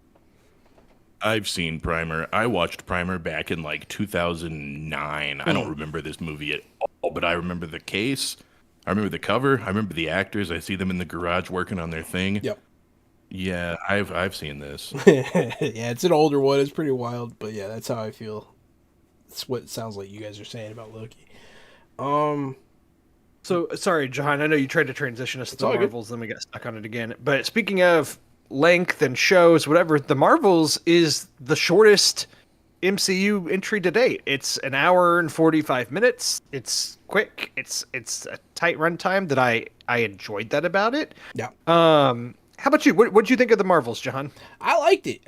I've seen Primer. I watched Primer back in like 2009. I don't remember this movie at all, but I remember the case. I remember the cover. I remember the actors. I see them in the garage working on their thing. Yep. Yeah, I've seen this. Yeah, it's an older one. It's pretty wild, but yeah, that's how I feel. That's what it sounds like you guys are saying about Loki. So sorry, Jahan. I know you tried to transition us to the Marvels, then we got stuck on it again. But speaking of length and shows, whatever, the Marvels is the shortest MCU entry to date. It's an hour and 45 minutes. It's quick. It's a tight runtime that I enjoyed that about it. Yeah. How about you? What'd you think of the Marvels, Jahan? I liked it.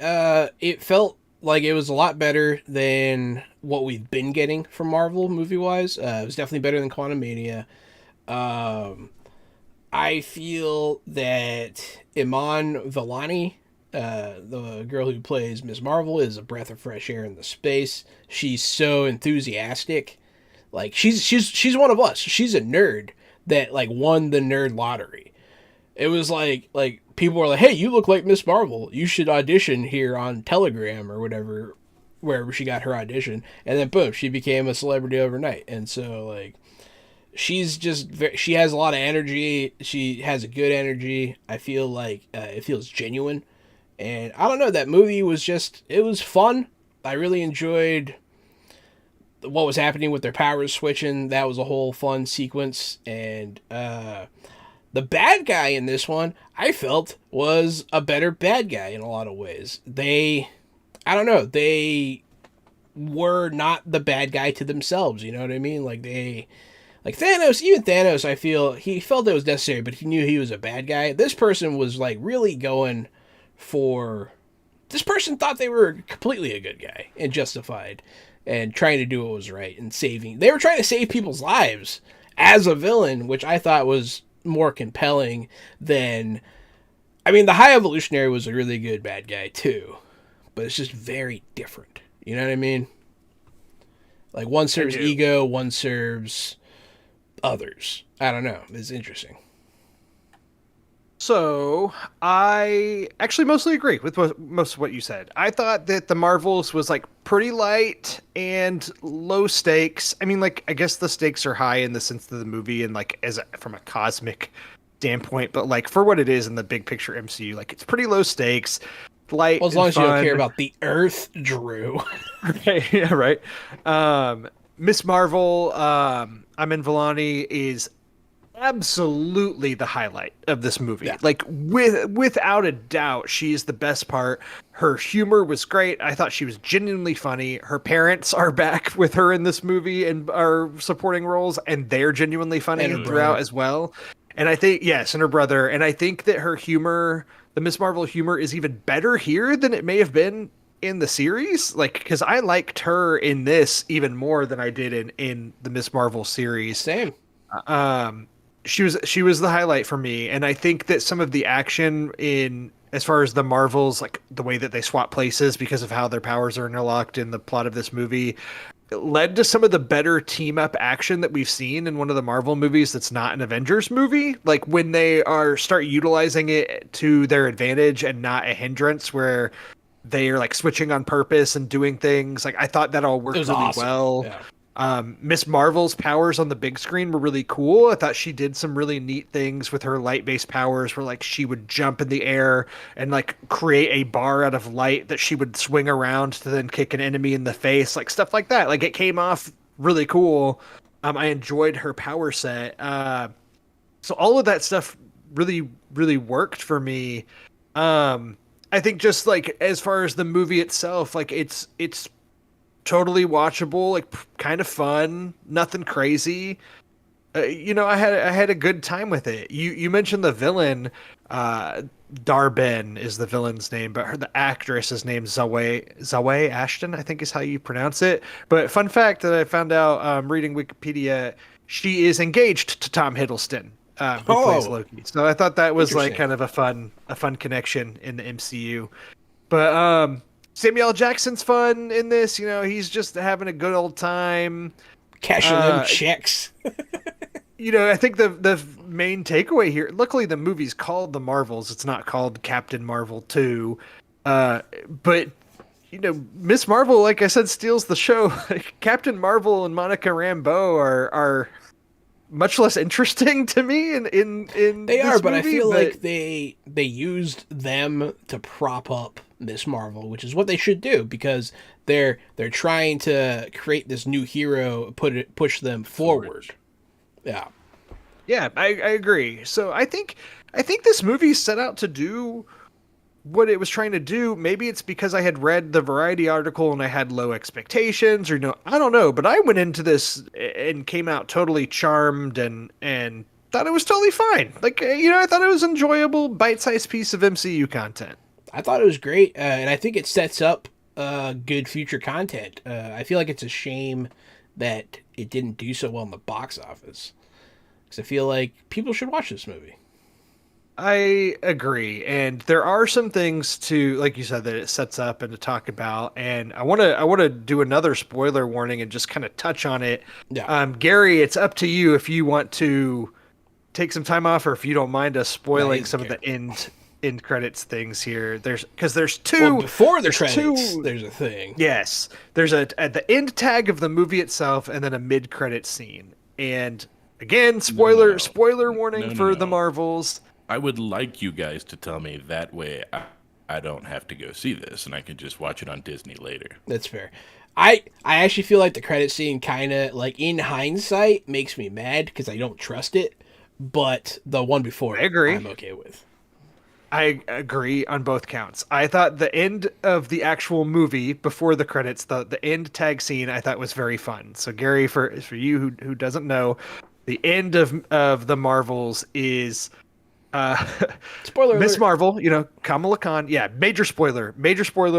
It felt like it was a lot better than what we've been getting from Marvel movie-wise. It was definitely better than Quantumania. I feel that Iman Vellani, the girl who plays Ms. Marvel, is a breath of fresh air in the space. She's so enthusiastic. Like she's one of us. She's a nerd that like won the nerd lottery. It was like people were like, "Hey, you look like Ms. Marvel. You should audition here on Telegram or whatever, wherever she got her audition." And then boom, she became a celebrity overnight. And so like she's just she has a lot of energy. She has a good energy. I feel like it feels genuine. And I don't know, that movie was it was fun. I really enjoyed what was happening with their powers switching. That was a whole fun sequence. And the bad guy in this one, I felt, was a better bad guy in a lot of ways. They were not the bad guy to themselves, you know what I mean? Like Thanos, even Thanos, I feel, he felt it was necessary, but he knew he was a bad guy. This person was like really going for, this person thought they were completely a good guy and justified and trying to do what was right and they were trying to save people's lives as a villain, which I thought was more compelling than, I mean, the High Evolutionary was a really good bad guy too, but it's just very different. You know what I mean? Like one serves ego, one serves others. I don't know. It's interesting. So I actually mostly agree with most of what you said. I thought that the Marvels was like pretty light and low stakes. I mean, like I guess the stakes are high in the sense of the movie and like from a cosmic standpoint, but like for what it is in the big picture MCU, like it's pretty low stakes, light. Well, as long and as you don't fun. care about the Earth, Drew. Right, yeah, right. Miss Marvel, Amin Vellani is absolutely the highlight of this movie. Yeah. Like without a doubt, she's the best part. Her humor was great. I thought she was genuinely funny. Her parents are back with her in this movie and are supporting roles, and they're genuinely funny And her throughout brother. as well. And I think yes, and her brother. And I think that her humor, the Miss Marvel humor, is even better here than it may have been in the series. Like because I liked her in this even more than I did in the Miss Marvel series. Same. She was the highlight for me, and I think that some of the action in as far as the Marvels, like the way that they swap places because of how their powers are interlocked in the plot of this movie, led to some of the better team up action that we've seen in one of the Marvel movies that's not an Avengers movie. Like when they start utilizing it to their advantage and not a hindrance where they are like switching on purpose and doing things. Like I thought that all worked It was really awesome. well. Yeah. Miss Marvel's powers on the big screen were really cool. I thought she did some really neat things with her light-based powers where like she would jump in the air and like create a bar out of light that she would swing around to then kick an enemy in the face, like stuff like that. Like it came off really cool. I enjoyed her power set. So all of that stuff really, really worked for me. I think just like as far as the movie itself, like it's totally watchable, like kind of fun, nothing crazy. I had a good time with it. You mentioned the villain, Darben is the villain's name, but the actress is named Zawe Ashton, I think is how you pronounce it. But fun fact that I found out reading Wikipedia, she is engaged to Tom Hiddleston, who plays Loki. So I thought that was like kind of a fun connection in the MCU. But Samuel L. Jackson's fun in this. He's just having a good old time. Cashing them checks. I think the main takeaway here, luckily the movie's called The Marvels. It's not called Captain Marvel 2. But, Miss Marvel, like I said, steals the show. Captain Marvel and Monica Rambeau are much less interesting to me in They this are, but I movie, feel like they used them to prop up Miss Marvel, which is what they should do because they're trying to create this new hero, push them forward. Yeah. Yeah, I agree. So I think this movie set out to do what it was trying to do. Maybe it's because I had read the Variety article and I had low expectations, or I don't know. But I went into this and came out totally charmed and thought it was totally fine. Like I thought it was enjoyable, bite-sized piece of MCU content. I thought it was great, and I think it sets up good future content. I feel like it's a shame that it didn't do so well in the box office, because I feel like people should watch this movie. I agree, and there are some things to, like you said, that it sets up and to talk about. And I want to do another spoiler warning and just kind of touch on it. Yeah. Gary, it's up to you if you want to take some time off, or if you don't mind us spoiling some of the end credits things here. There's two. Well, before the credits, there's a thing. Yes, there's at the end tag of the movie itself, and then a mid-credit scene. And again, spoiler warning for the Marvels. I would like you guys to tell me that way I don't have to go see this and I can just watch it on Disney later. That's fair. I actually feel like the credit scene kind of, like, in hindsight, makes me mad because I don't trust it. But the one before, I agree. I'm okay with. I agree on both counts. I thought the end of the actual movie before the credits, the end tag scene, I thought was very fun. So Gary, for you who doesn't know, the end of the Marvels is Spoiler Miss alert. Marvel, Kamala Khan. Yeah, major spoiler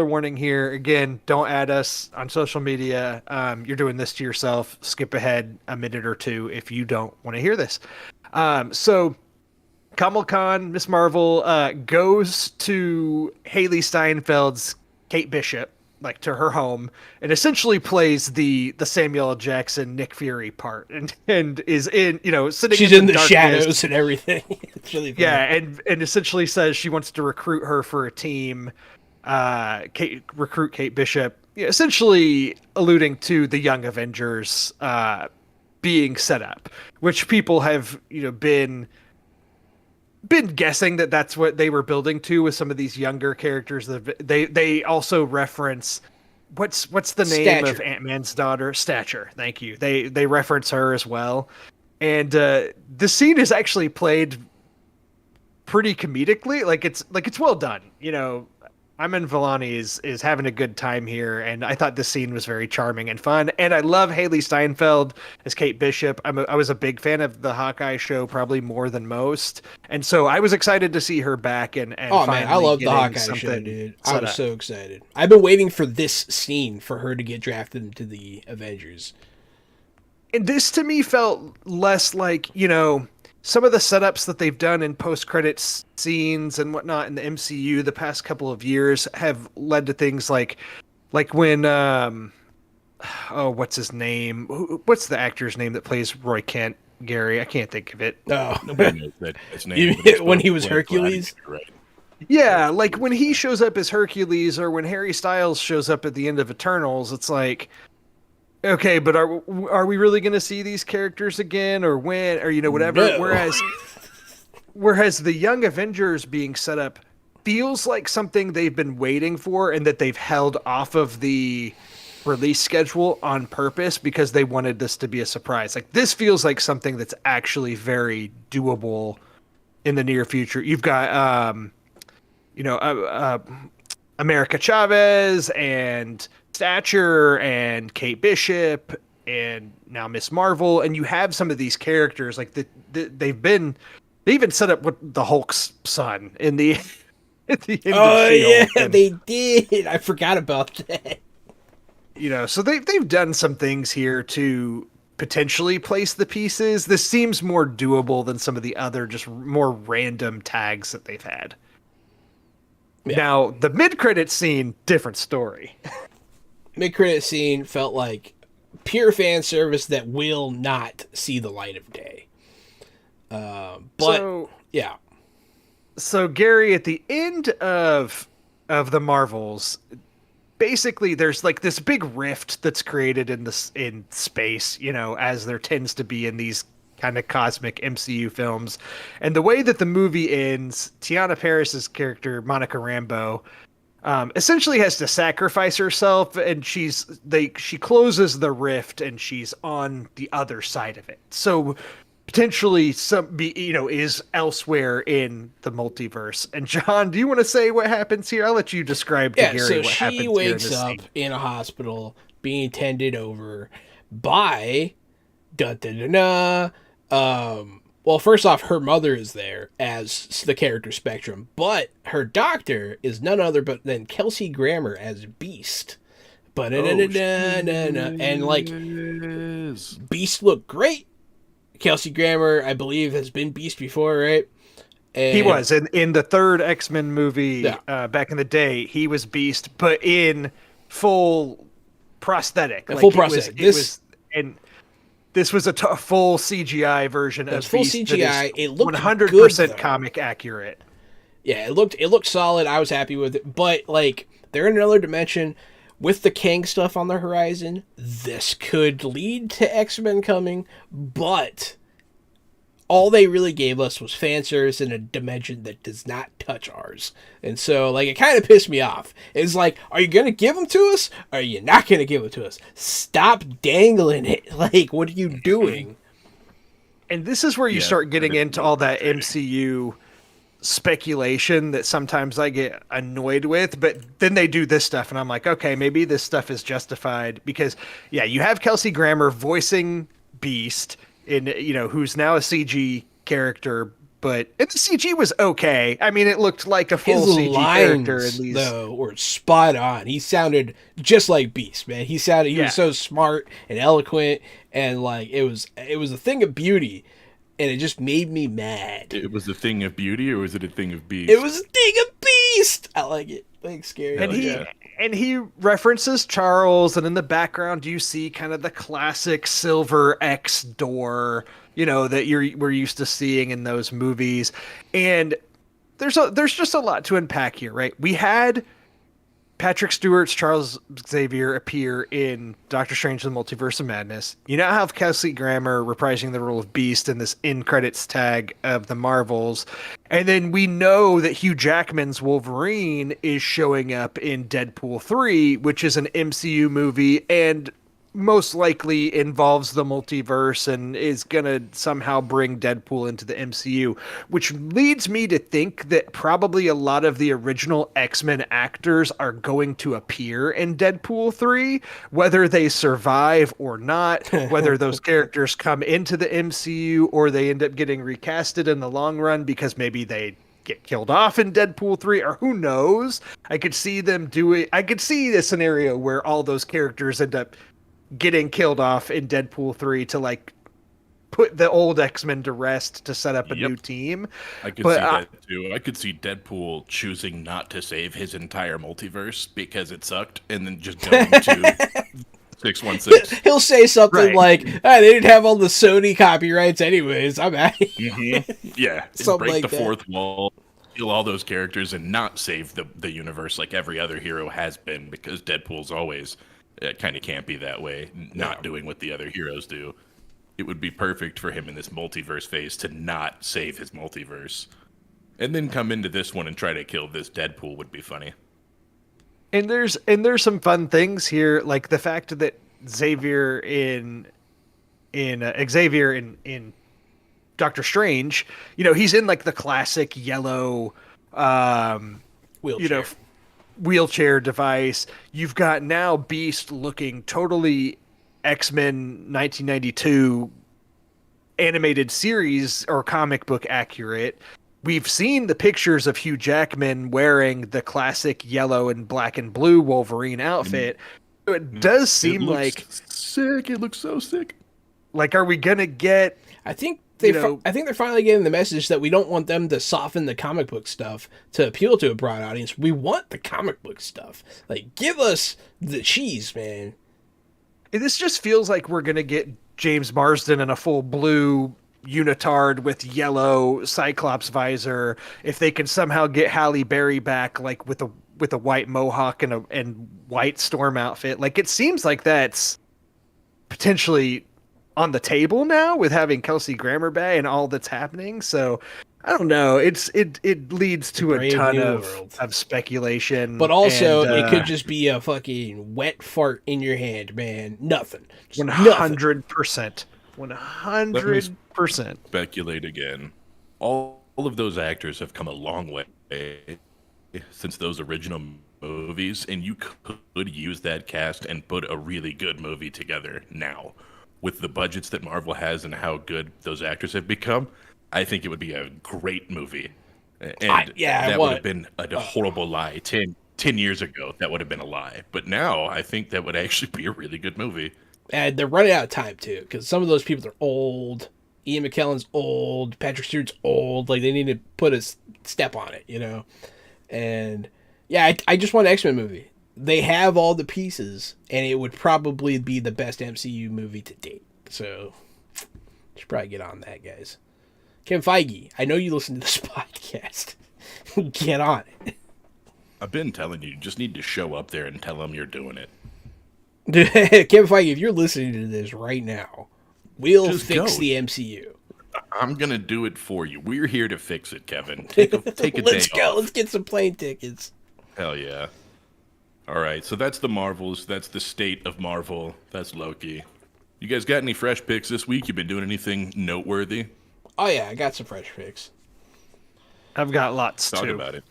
warning here. Again, don't add us on social media. You're doing this to yourself. Skip ahead a minute or two if you don't want to hear this. So Kamala Khan, Miss Marvel, goes to Haley Steinfeld's Kate Bishop, like to her home and essentially plays the Samuel L. Jackson Nick Fury part and is in, sitting She's in in the darkness. shadows and everything. It's really funny. Yeah, and essentially says she wants to recruit her for a team, recruit Kate Bishop, essentially alluding to the Young Avengers being set up, which people have been guessing that that's what they were building to with some of these younger characters. They also reference what's the name of Ant-Man's daughter? Stature. Thank you. They reference her as well, and the scene is actually played pretty comedically. Like it's well done. Iman Vellani is having a good time here, and I thought this scene was very charming and fun. And I love Haley Steinfeld as Kate Bishop. I was a big fan of the Hawkeye show, probably more than most, and so I was excited to see her back. And oh man, I love the Hawkeye show, dude. I was so excited. I've been waiting for this scene for her to get drafted into the Avengers. And this to me felt less like some of the setups that they've done in post-credits scenes and whatnot in the MCU the past couple of years have led to things like when what's his name? What's the actor's name that plays Roy Kent? Gary, I can't think of it. Oh, Nobody knows that his you name. mean when he was Hercules? Right. Yeah, like when he shows up as Hercules, or when Harry Styles shows up at the end of Eternals, it's like, okay, but are we really going to see these characters again, or when, or whatever? No. Whereas the Young Avengers being set up feels like something they've been waiting for, and that they've held off of the release schedule on purpose because they wanted this to be a surprise. Like, this feels like something that's actually very doable in the near future. You've got America Chavez and Stature and Kate Bishop and now Miss Marvel, and you have some of these characters like they even set up with the Hulk's son in the at the end Oh of S.H.I.E.L.D. yeah, they did. I forgot about that. So they've done some things here to potentially place the pieces. This seems more doable than some of the other just more random tags that they've had. Yeah. Now, the mid-credit scene, different story. Mid-credit scene felt like pure fan service that will not see the light of day. Yeah. So Gary, at the end of the Marvels, basically there's like this big rift that's created in space, as there tends to be in these kind of cosmic MCU films. And the way that the movie ends, Tiana Paris's character, Monica Rambeau, essentially has to sacrifice herself, and she closes the rift and she's on the other side of it. So potentially is elsewhere in the multiverse. And John, do you want to say what happens here? I'll let you describe to Gary what happens here. So she wakes up in a hospital being tended over by well, first off, her mother is there as the character Spectrum, but her doctor is none other but than Kelsey Grammer as Beast. And like Beast looked great. Kelsey Grammer, I believe, has been Beast before, right? And he was in the third X-Men movie back in the day. He was Beast, but in full prosthetic. Full prosthetic. This was a full CGI version of full Beast. CGI. It looked 100% comic accurate. Yeah, it looked solid. I was happy with it, but like they're in another dimension. With the Kang stuff on the horizon, this could lead to X-Men coming, but all they really gave us was fan service in a dimension that does not touch ours. And so, like, it kind of pissed me off. It's like, are you going to give them to us? Or are you not going to give them to us? Stop dangling it. Like, what are you doing? And this is where you start getting into all that MCU speculation that sometimes I get annoyed with, but then they do this stuff and I'm like, okay, maybe this stuff is justified because you have Kelsey Grammer voicing Beast in, who's now a CG character, but the CG was okay. I mean, it looked like a full CG character in these, though, were spot on. He sounded just like Beast, man. He was so smart and eloquent, and like it was a thing of beauty. And it just made me mad. It was a thing of beauty, or was it a thing of beast? It was a thing of Beast. I like it. Thanks, Gary. And And he references Charles, and in the background you see kind of the classic silver X door, that we're used to seeing in those movies. And there's just a lot to unpack here, right? We had Patrick Stewart's Charles Xavier appear in Doctor Strange and the Multiverse of Madness. You now have Kelsey Grammer reprising the role of Beast in this in-credits tag of the Marvels. And then we know that Hugh Jackman's Wolverine is showing up in Deadpool 3, which is an MCU movie and most likely involves the multiverse and is going to somehow bring Deadpool into the MCU, which leads me to think that probably a lot of the original X-Men actors are going to appear in Deadpool 3, whether they survive or not, whether those characters come into the MCU or they end up getting recasted in the long run because maybe they get killed off in Deadpool 3, or who knows. I could see a scenario where all those characters end up getting killed off in Deadpool 3 to put the old X-Men to rest to set up a new team. I could see that too. I could see Deadpool choosing not to save his entire multiverse because it sucked and then just going to 616. He'll say something like, they didn't have all the Sony copyrights anyways. I'm out of here. Mm-hmm. Yeah. Something break like the that. fourth wall, kill all those characters, and not save the universe like every other hero has been, because Deadpool's always kind of can't be that way, not doing what the other heroes do. It would be perfect for him in this multiverse phase to not save his multiverse. And then come into this one and try to kill this Deadpool would be funny. And there's some fun things here, like the fact that Xavier in Doctor Strange, he's in the classic yellow Wheelchair. Wheelchair device. You've got now Beast looking totally X-Men 1992 animated series or comic book accurate. We've seen the pictures of Hugh Jackman wearing the classic yellow and black and blue Wolverine outfit. It does seem sick. It looks so sick. Are we gonna get? I think they're finally getting the message that we don't want them to soften the comic book stuff to appeal to a broad audience. We want the comic book stuff. Give us the cheese, man. This just feels like we're gonna get James Marsden in a full blue unitard with yellow Cyclops visor. If they can somehow get Halle Berry back, with a white mohawk and white Storm outfit, it seems like that's potentially on the table now with having Kelsey Grammer back and all that's happening. So I don't know. It leads to a ton of speculation. But also, it could just be a fucking wet fart in your hand, man. Nothing. 100%. 100%. Speculate again. All of those actors have come a long way since those original movies, and you could use that cast and put a really good movie together now. With the budgets that Marvel has and how good those actors have become, I think it would be a great movie. And that would have been a horrible lie 10 years ago. That would have been a lie. But now I think that would actually be a really good movie. And they're running out of time, too, because some of those people are old. Ian McKellen's old. Patrick Stewart's old. They need to put a step on it, And, yeah, I just want an X-Men movie. They have all the pieces, and it would probably be the best MCU movie to date. So, should probably get on that, guys. Kevin Feige, I know you listen to this podcast. Get on it. I've been telling you just need to show up there and tell them you're doing it. Kevin Feige, if you're listening to this right now, we'll Just fix go. the MCU. I'm going to do it for you. We're here to fix it, Kevin. Take a Let's day go. off. Let's get some plane tickets. Hell yeah. All right, so that's the Marvels. That's the state of Marvel. That's Loki. You guys got any fresh picks this week? You been doing anything noteworthy? Oh, yeah, I got some fresh picks. I've got lots Talk too. about it.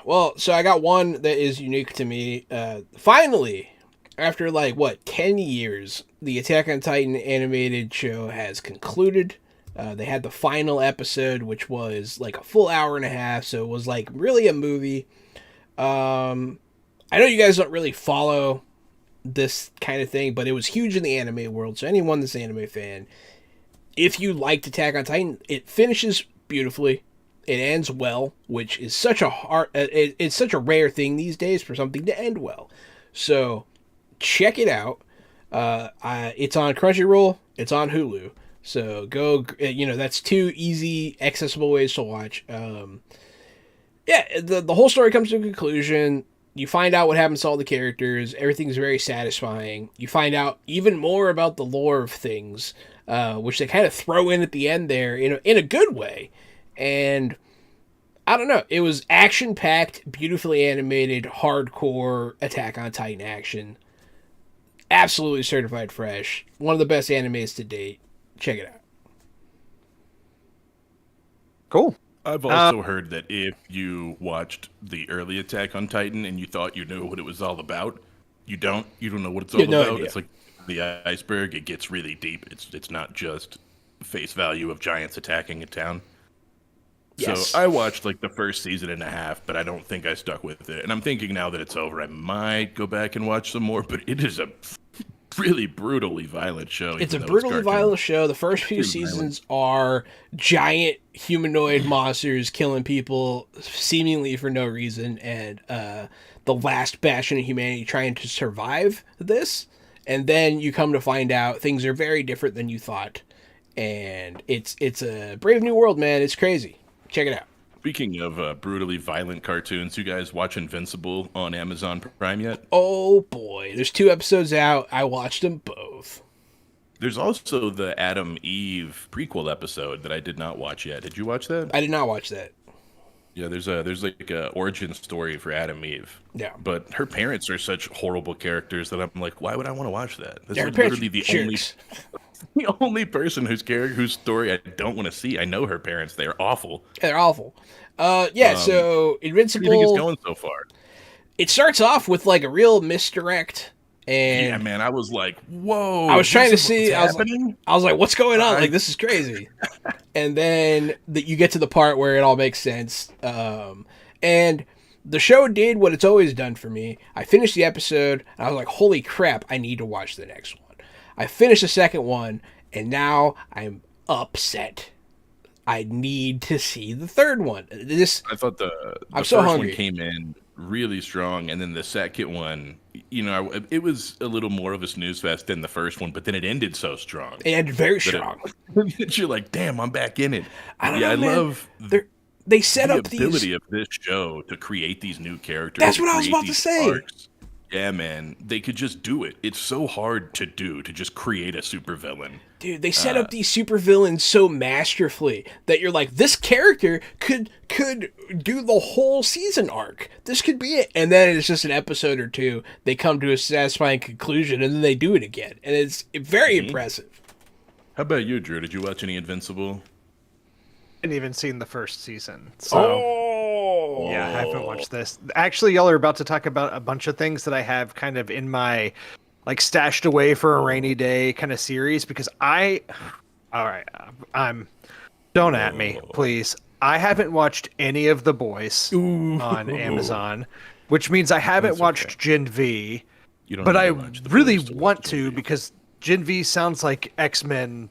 Well, so I got one that is unique to me. Finally, after 10 years, the Attack on Titan animated show has concluded. They had the final episode, which was a full hour and a half, so it was really a movie. I know you guys don't really follow this kind of thing, but it was huge in the anime world, so anyone that's an anime fan, if you liked Attack on Titan, it finishes beautifully. It ends well, which is such a it's such a rare thing these days for something to end well. So check it out. It's on Crunchyroll. It's on Hulu. So go. That's two easy, accessible ways to watch. The whole story comes to a conclusion. You find out what happens to all the characters. Everything's very satisfying. You find out even more about the lore of things, which they kind of throw in at the end there in a good way. And I don't know. It was action-packed, beautifully animated, hardcore Attack on Titan action. Absolutely certified fresh. One of the best animes to date. Check it out. Cool. I've also heard that if you watched the early Attack on Titan and you thought you knew what it was all about, you don't. You don't know what it's all no about. idea. It's like the iceberg. It gets really deep. It's not just face value of giants attacking a town. Yes. So I watched like the first season and a half, but I don't think I stuck with it. And I'm thinking now that it's over, I might go back and watch some more. But it is a really brutally violent show. It's a brutally violent show. The first few seasons are giant humanoid monsters killing people seemingly for no reason, and the last bastion of humanity trying to survive this. And then you come to find out things are very different than you thought. And it's a brave new world, man. It's crazy. Check it out. Speaking of brutally violent cartoons, you guys watch Invincible on Amazon Prime yet? Oh boy, there's 2 episodes out. I watched them both. There's also the Adam Eve prequel episode that I did not watch yet. Did you watch that? I did not watch that. Yeah, there's like a origin story for Adam Eve. Yeah. But her parents are such horrible characters that I'm like, why would I want to watch that? This Her is parents literally are the only person whose story I don't want to see. I know her parents; they're awful. They're awful. So What do you Invincible. think is going so far? It starts off with like a real misdirect, and Yeah, man, I was like, whoa. I was trying to this is see. what's happening? I was like, what's going on? Like, this is crazy. And then you get to the part where it all makes sense. And the show did what it's always done for me. I finished the episode, and I was like, holy crap, I need to watch the next one. I finished the second one, and now I'm upset. I need to see the third one. I thought the I'm first so hungry. one came in really strong, and then the second one, it was a little more of a snooze fest than the first one, but then it ended so strong. It ended very strong. You're like, damn, I'm back in it. I don't know, I man. love They set the up ability these. of this show to create these new characters. That's to what I was create about to these say. arcs. Yeah, man, they could just do it. It's so hard to do, to just create a supervillain. Dude, they set up these supervillains so masterfully that you're like, this character could do the whole season arc. This could be it. And then it's just an episode or two. They come to a satisfying conclusion, and then they do it again. And it's very impressive. How about you, Drew? Did you watch any Invincible? I hadn't even seen the first season. So Oh! yeah, I haven't watched this. Actually, y'all are about to talk about a bunch of things that I have kind of in my stashed away for a rainy day kind of series because all right, don't at me, please. I haven't watched any of The Boys on Amazon, which means I haven't watched Gen V, You don't but need I to watch The really Boys to watch want Gen to V. because Gen V sounds like X-Men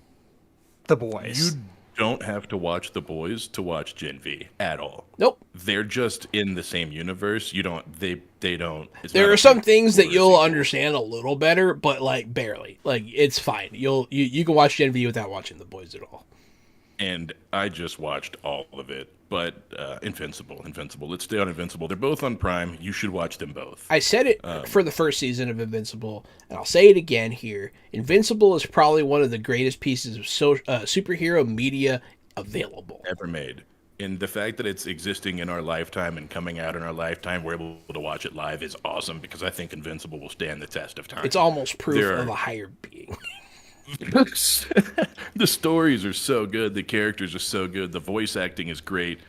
The Boys. You don't have to watch The Boys to watch Gen V at all. Nope. They're just in the same universe. You don't. They don't. It's There not are a some prequel things that or you'll sequel. understand a little better, but like barely. Like it's fine. You can watch Gen V without watching The Boys at all. And I just watched all of it. But Invincible. Let's stay on Invincible. They're both on Prime. You should watch them both. I said it for the first season of Invincible, and I'll say it again here. Invincible is probably one of the greatest pieces of superhero media available. Ever made. And the fact that it's existing in our lifetime and coming out in our lifetime, we're able to watch it live is awesome because I think Invincible will stand the test of time. It's almost proof There of are- a higher being. The stories are so good. The characters are so good. The voice acting is great.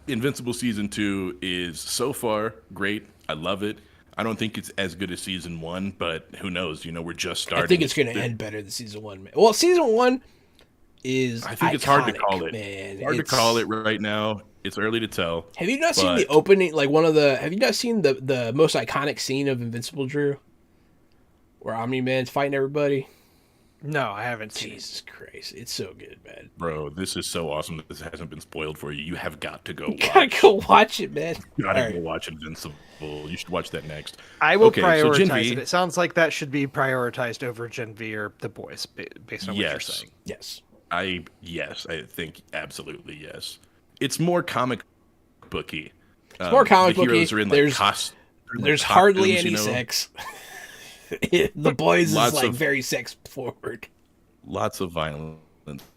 Invincible Season 2 is so far great. I love it. I don't think it's as good as Season 1, but who knows? We're just starting. I think it's going to end better than season 1. Well, season 1 is I think it's hard to iconic, call it. Man. It's hard to call it right now. It's early to tell. Have you not seen the but- opening? Like have you not seen the most iconic scene of Invincible, Drew? Where Omni-Man's fighting everybody? No, I haven't seen it. Jesus Christ, it's so good, man. Bro, this is so awesome that this hasn't been spoiled for you. You have got to go watch. Gotta go watch it, man. You gotta All go right. watch Invincible. You should watch that next. I will Okay, so Gen prioritize V- it. It sounds like that should be prioritized over Gen V or The Boys, based on what you're Yes. saying. Yes. I think absolutely yes. It's more comic booky. It's more comic the heroes booky. are in, There's hardly costumes, any you know? sex. The Boys Lots is like of- very sex forward. Lots of violence.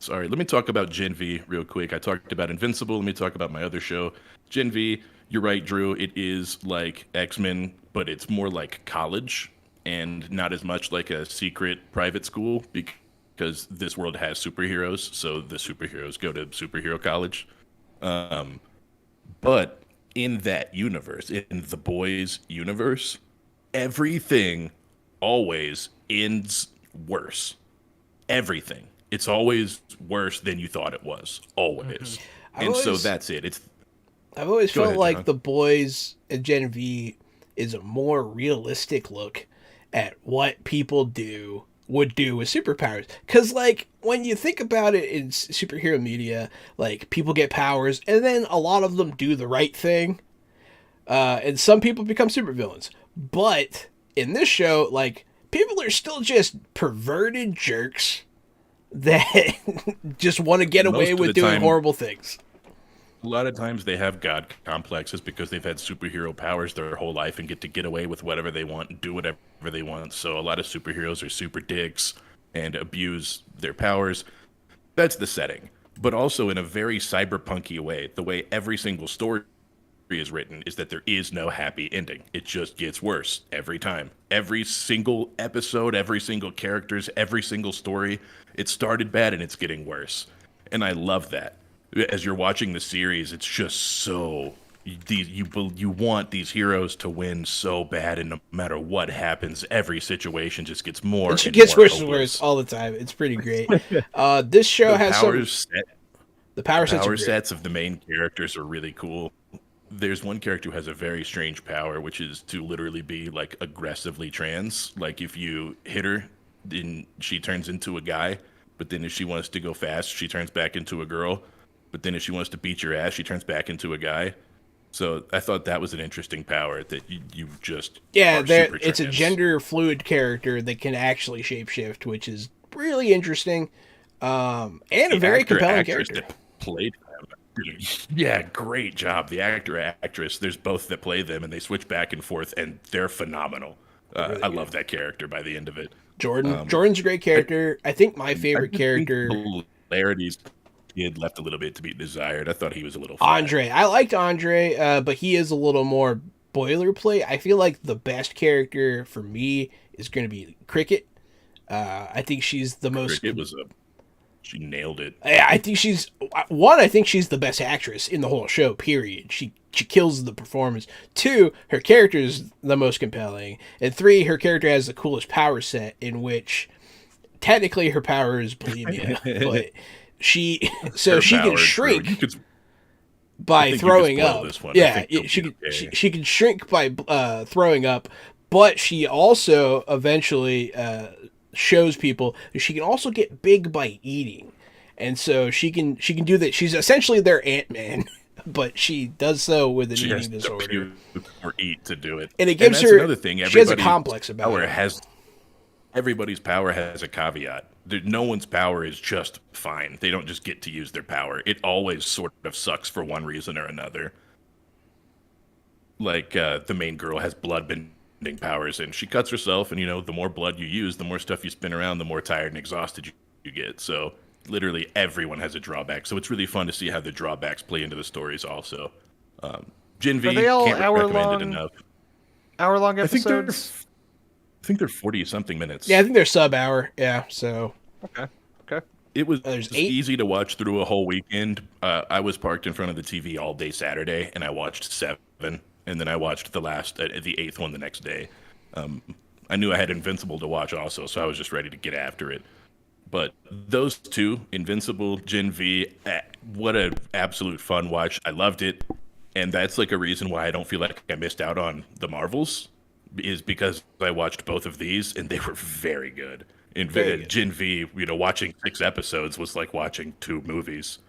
All right, let me talk about Gen V real quick. I talked about Invincible. Let me talk about my other show, Gen V. You're right, Drew. It is like X-Men, but it's more like college and not as much like a secret private school because this world has superheroes, so the superheroes go to superhero college. But in that universe, in the Boys universe, everything always ends worse. Everything. It's always worse than you thought it was. Always. I've And so always- that's it. I've always Go felt ahead, like John. The Boys and Gen V is a more realistic look at what people would do with superpowers. Because, like, when you think about it in superhero media, like, people get powers, and then a lot of them do the right thing, and some people become supervillains. But in this show, like, people are still just perverted jerks that just want to get Most away of with the doing time- horrible things. A lot of times they have god complexes because they've had superhero powers their whole life and get away with whatever they want and do whatever they want. So a lot of superheroes are super dicks and abuse their powers. That's the setting. But also in a very cyberpunky way, the way every single story is written is that there is no happy ending. It just gets worse every time. Every single episode, every single characters, every single story, it started bad and it's getting worse. And I love that. As you're watching the series, it's just so you want these heroes to win so bad, and no matter what happens, every situation just gets more. It and gets more worse and hopeless. worse all the time. It's pretty great. This show The has the power sets are power great. sets of the main characters are really cool. There's one character who has a very strange power, which is to literally be like aggressively trans. Like if you hit her, then she turns into a guy. But then if she wants to go fast, she turns back into a girl. But then if she wants to beat your ass, she turns back into a guy. So I thought that was an interesting power that you just Yeah, are there super it's a trans. gender fluid character that can actually shapeshift, which is really interesting. And a The very actor, compelling actress character. that played them. Yeah, great job. The actor, actress. There's both that play them, and they switch back and forth, and they're phenomenal. I love that character by the end of it. Jordan's a great character. I think my favorite character, Hilarities did left a little bit to be desired. I thought he was a little flat. Andre. I liked Andre, but he is a little more boilerplate. I feel like the best character for me is going to be Cricket. I think she's the most. Cricket was she nailed it. I think she's one. I think she's the best actress in the whole show. Period. She kills the performance. 2, her character is the most compelling, and 3, her character has the coolest power set. In which, technically, her power is bulimia, but she Her she power, can Drew, shrink you could- by think you throwing could spoil up. this one. I Yeah, think you'll she be can okay. she can shrink by throwing up, but she also eventually shows people that she can also get big by eating, and so she can do that. She's essentially their Ant-Man, but she does so with an She has eating to disorder, puke or eat to do it. and it gives that's her. another thing. She has a Everybody's complex about power it. Everybody's power has a caveat. No one's power is just fine. They don't just get to use their power. It always sort of sucks for one reason or another. Like the main girl has blood-bending powers, and she cuts herself. And the more blood you use, the more stuff you spin around, the more tired and exhausted you get. So literally everyone has a drawback. So it's really fun to see how the drawbacks play into the stories. Also, Gen V Are they all can't recommend hour-long it enough. Hour-long I think they're episodes? 40-something minutes. Yeah, I think they're sub-hour. Yeah, so Okay. Okay. It was There's just 8? easy to watch through a whole weekend. I was parked in front of the TV all day Saturday, and I watched 7, and then I watched the 8th one the next day. I knew I had Invincible to watch also, so I was just ready to get after it. But those 2, Invincible, Gen V, what an absolute fun watch. I loved it, and that's like a reason why I don't feel like I missed out on the Marvels, is because I watched both of these, and they were very good. In Very good. Gen V, watching 6 episodes was like watching 2 movies.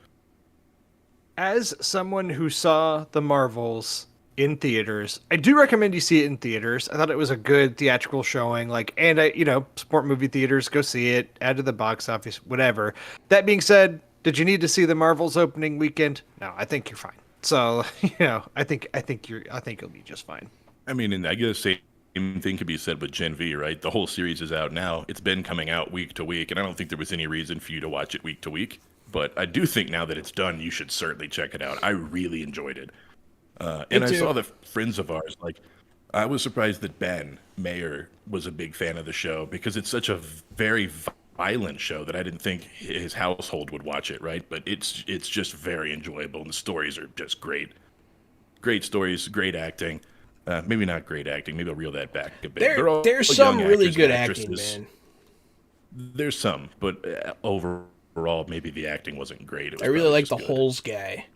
As someone who saw the Marvels in theaters, I do recommend you see it in theaters. I thought it was a good theatrical showing. And I, support movie theaters, go see it, add to the box office, whatever. That being said, did you need to see the Marvels opening weekend? No, I think you're fine. So, I think you'll be just fine. I mean, and I guess the same thing could be said with Gen V, right? The whole series is out now. It's been coming out week to week, and I don't think there was any reason for you to watch it week to week. But I do think now that it's done, you should certainly check it out. I really enjoyed it. And I saw the friends of ours, I was surprised that Ben Mayer was a big fan of the show because it's such a very violent show that I didn't think his household would watch it, right? But it's just very enjoyable, and the stories are just great. Great stories, great acting. Maybe not great acting. Maybe I'll reel that back a bit. There's some really good acting, man. There's some, but overall, maybe the acting wasn't great. I really like the Holes guy.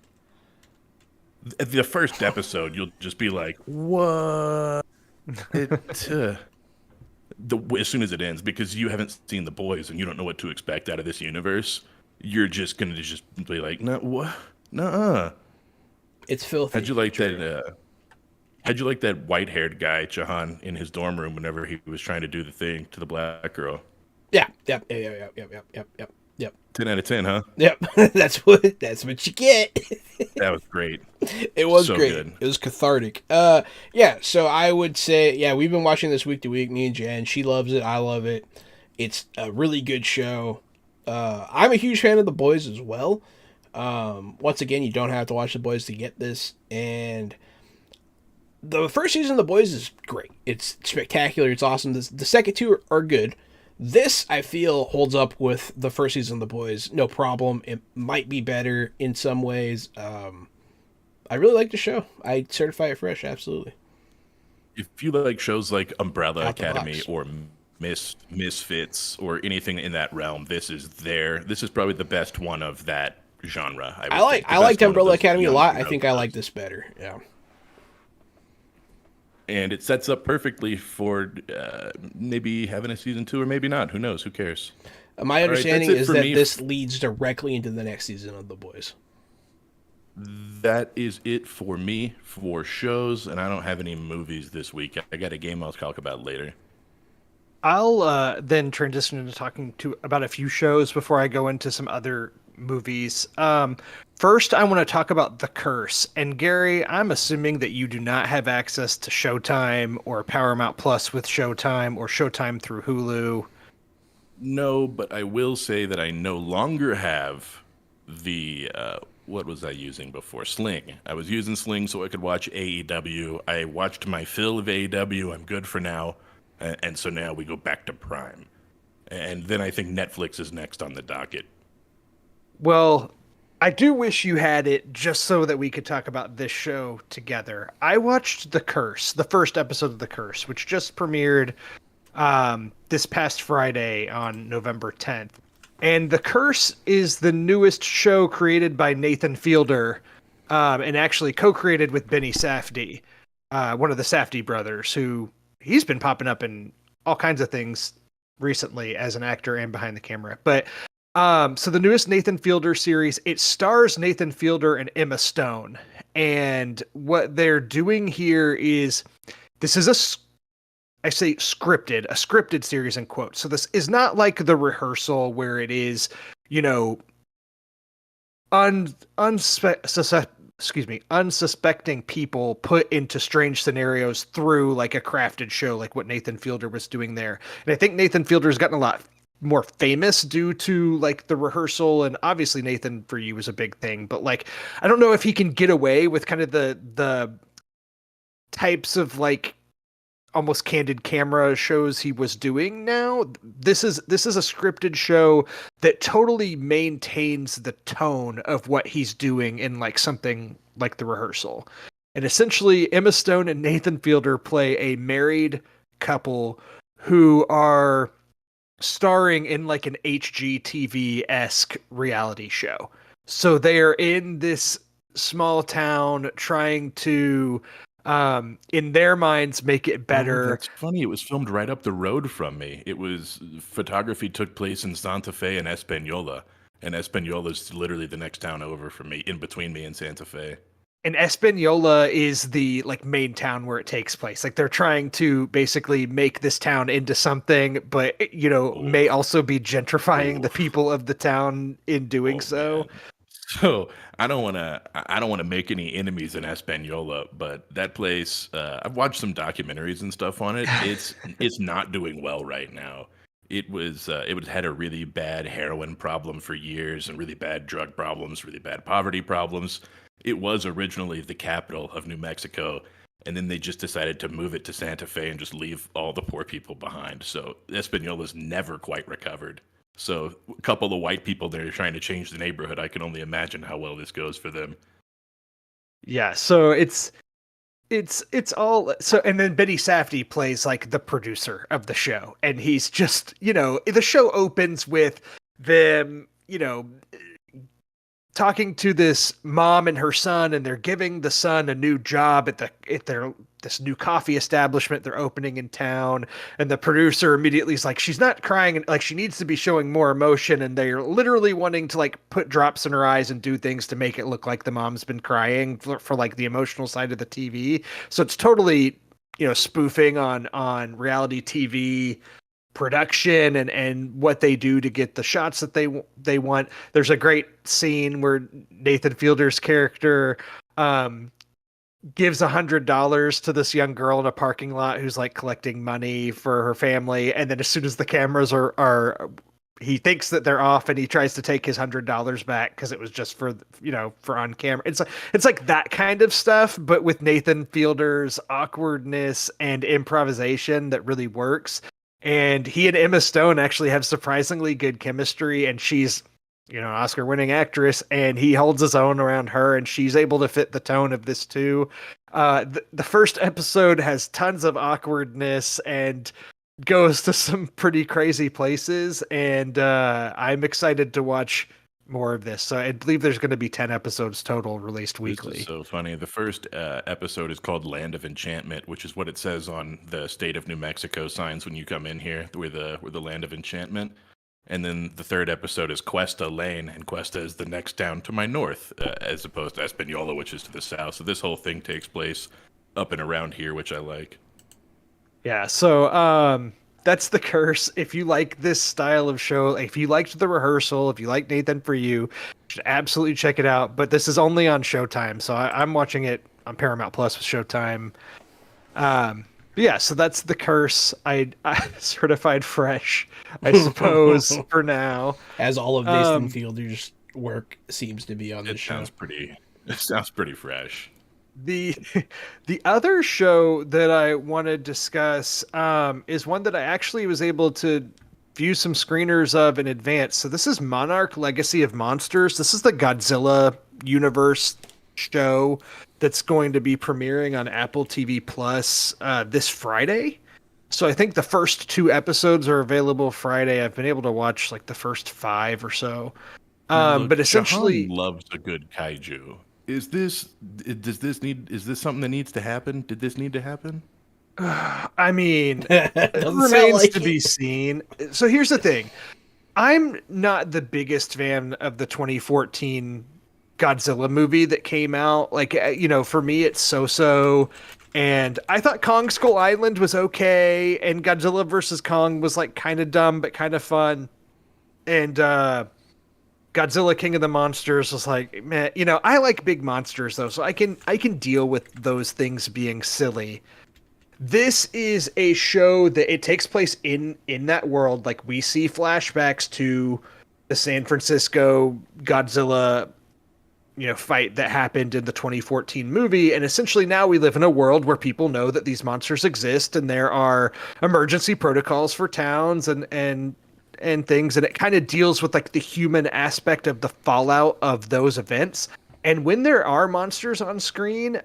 The first episode, you'll just be like, "What?" As soon as it ends, because you haven't seen The Boys and you don't know what to expect out of this universe, you're just gonna just be like, "No, what? Nuh-uh." It's filthy. How'd you like that? How'd you like that white-haired guy, Chahan, in his dorm room whenever he was trying to do the thing to the black girl? Yeah. 10 out of 10, huh? Yep. That's what you get. That was great. It was So great. good. It was cathartic. So I would say, we've been watching this week to week, me and Jen. She loves it. I love it. It's a really good show. I'm a huge fan of The Boys as well. Once again, you don't have to watch The Boys to get this. And the first season of The Boys is great. It's spectacular. It's awesome. The second two are good. This, I feel, holds up with the first season of The Boys. No problem. It might be better in some ways. I really like the show. I certify it fresh, absolutely. If you like shows like Umbrella Out the Academy box. or Misfits or anything in that realm, this is probably the best one of that genre. I liked Umbrella Academy a lot. I think I like this better. Yeah. And it sets up perfectly for maybe having a season 2 or maybe not. Who knows? Who cares? My understanding that's it is for that me. this leads directly into the next season of The Boys. That is it for me for shows, and I don't have any movies this week. I got a game I'll talk about later. I'll then transition into talking about a few shows before I go into some other movies. First, I want to talk about The Curse. And Gary, I'm assuming that you do not have access to Showtime or Paramount Plus with Showtime or Showtime through Hulu. No, but I will say that I no longer have the what was I using before? Sling. I was using Sling so I could watch AEW. I watched my fill of AEW. I'm good for now. And so now we go back to Prime. And then I think Netflix is next on the docket. Well, I do wish you had it just so that we could talk about this show together. I watched The Curse, the first episode of The Curse, which just premiered this past Friday on November 10th. And The Curse is the newest show created by Nathan Fielder and actually co-created with Benny Safdie, one of the Safdie brothers, who he's been popping up in all kinds of things recently as an actor and behind the camera. But so the newest Nathan Fielder series, it stars Nathan Fielder and Emma Stone. And what they're doing here is, this is a scripted series in quotes. So this is not like The Rehearsal where it is, unsuspecting people put into strange scenarios through like a crafted show, like what Nathan Fielder was doing there. And I think Nathan Fielder has gotten a lot more famous due to like The Rehearsal, and obviously Nathan for You is a big thing, but like I don't know if he can get away with kind of the types of like almost candid camera shows he was doing now. This is a scripted show that totally maintains the tone of what he's doing in like something like The Rehearsal. And essentially Emma Stone and Nathan Fielder play a married couple who are starring in like an HGTV-esque reality show. So they are in this small town trying to in their minds make it Oh, better. that's funny. It was filmed right up the road from me. It was photography took place in Santa Fe and Espanola, and Espanola is literally the next town over from me, in between me and Santa Fe. And Espanola is the like main town where it takes place. Like they're trying to basically make this town into something, but may also be gentrifying the Oof. people of the town in doing Oh so. man. So I don't wanna make any enemies in Espanola, but that place, I've watched some documentaries and stuff on it. It's not doing well right now. It had a really bad heroin problem for years and really bad drug problems, really bad poverty problems. It was originally the capital of New Mexico, and then they just decided to move it to Santa Fe and just leave all the poor people behind. So Espanola's never quite recovered. So a couple of white people there trying to change the neighborhood. I can only imagine how well this goes for them. Yeah, so it's all so, and then Betty Safdie plays like the producer of the show, and he's just, the show opens with them, talking to this mom and her son, and they're giving the son a new job at their this new coffee establishment they're opening in town. And the producer immediately is like, she's not crying, and like she needs to be showing more emotion, and they're literally wanting to like put drops in her eyes and do things to make it look like the mom's been crying for like the emotional side of the TV. So it's totally spoofing on reality TV production and what they do to get the shots that they want. There's a great scene where Nathan Fielder's character gives $100 to this young girl in a parking lot who's like collecting money for her family, and then as soon as the cameras are he thinks that they're off, and he tries to take his $100 back because it was just for for on camera. It's like that kind of stuff, but with Nathan Fielder's awkwardness and improvisation that really works. And he and Emma Stone actually have surprisingly good chemistry, and she's, an Oscar-winning actress, and he holds his own around her, and she's able to fit the tone of this too. The first episode has tons of awkwardness and goes to some pretty crazy places, and I'm excited to watch more of this. So I believe there's going to be 10 episodes total released weekly. This is so funny. The first episode is called Land of Enchantment, which is what it says on the state of New Mexico signs when you come in here. We're the land of enchantment. And then the third episode is Cuesta Lane, and Cuesta is the next town to my north, as opposed to Espanola, which is to the south. So this whole thing takes place up and around here, which I like. Yeah, so that's The Curse. If you like this style of show, if you liked The Rehearsal, if you like Nathan For You, you should absolutely check it out. But this is only on Showtime, so I'm watching it on Paramount Plus with Showtime. Yeah, so that's The Curse. I certified fresh, I suppose, for now. As all of Nathan Fielder's work seems to be on this show. It sounds pretty fresh. The other show that I want to discuss is one that I actually was able to view some screeners of in advance. So this is Monarch: Legacy of Monsters. This is the Godzilla universe show that's going to be premiering on Apple TV Plus this Friday. So I think the first 2 episodes are available Friday. I've been able to watch like the first 5 or so. Look, But essentially, Shahan loves a good kaiju. Is this something that needs to happen? Did this need to happen? I mean, it Doesn't sound remains like to be seen. So here's the thing. I'm not the biggest fan of the 2014 Godzilla movie that came out. Like, for me, it's so-so. And I thought Kong Skull Island was okay. And Godzilla vs. Kong was like kind of dumb, but kind of fun. And Godzilla King of the Monsters was like, man, I like big monsters though. So I can deal with those things being silly. This is a show that it takes place in that world. Like, we see flashbacks to the San Francisco Godzilla fight that happened in the 2014 movie. And essentially now we live in a world where people know that these monsters exist, and there are emergency protocols for towns and things. And it kind of deals with like the human aspect of the fallout of those events. And when there are monsters on screen, it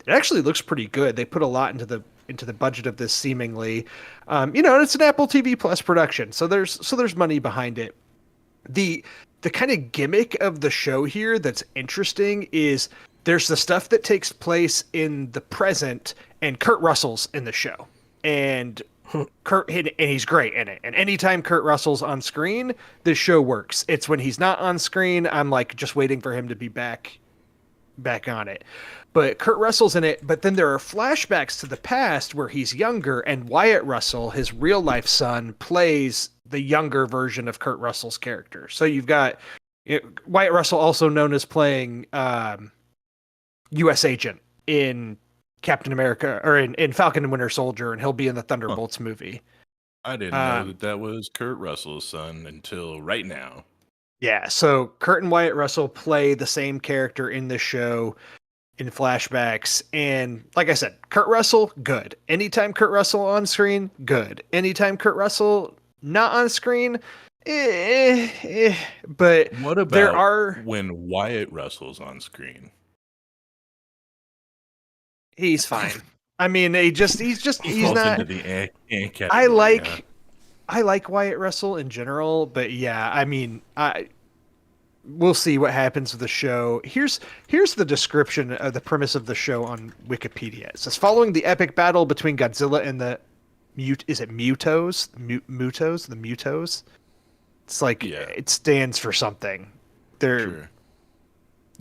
actually looks pretty good. They put a lot into the budget of this, seemingly. And it's an Apple TV Plus production. So there's money behind it. The kind of gimmick of the show here that's interesting is there's the stuff that takes place in the present, and Kurt Russell's in the show, and he's great in it. And anytime Kurt Russell's on screen, this show works. It's when he's not on screen, I'm like just waiting for him to be back on it. But Kurt Russell's in it, but then there are flashbacks to the past where he's younger, and Wyatt Russell, his real life son, plays the younger version of Kurt Russell's character. So you've got Wyatt Russell, also known as playing U.S. agent in Captain America, or in Falcon and Winter Soldier, and he'll be in the Thunderbolts movie. I didn't know that was Kurt Russell's son until right now. Yeah, so Kurt and Wyatt Russell play the same character in the show in flashbacks, and like I said, Kurt Russell, good. Anytime Kurt Russell on screen, good. Anytime Kurt Russell not on screen, but what about when Wyatt Russell's on screen? He's fine. I mean, he's not. Into the I like Wyatt Russell in general, but yeah, I mean, we'll see what happens with the show. Here's the description of the premise of the show on Wikipedia. It says, following the epic battle between Godzilla and the Mutos? The Mutos? It's like, It stands for something. Sure.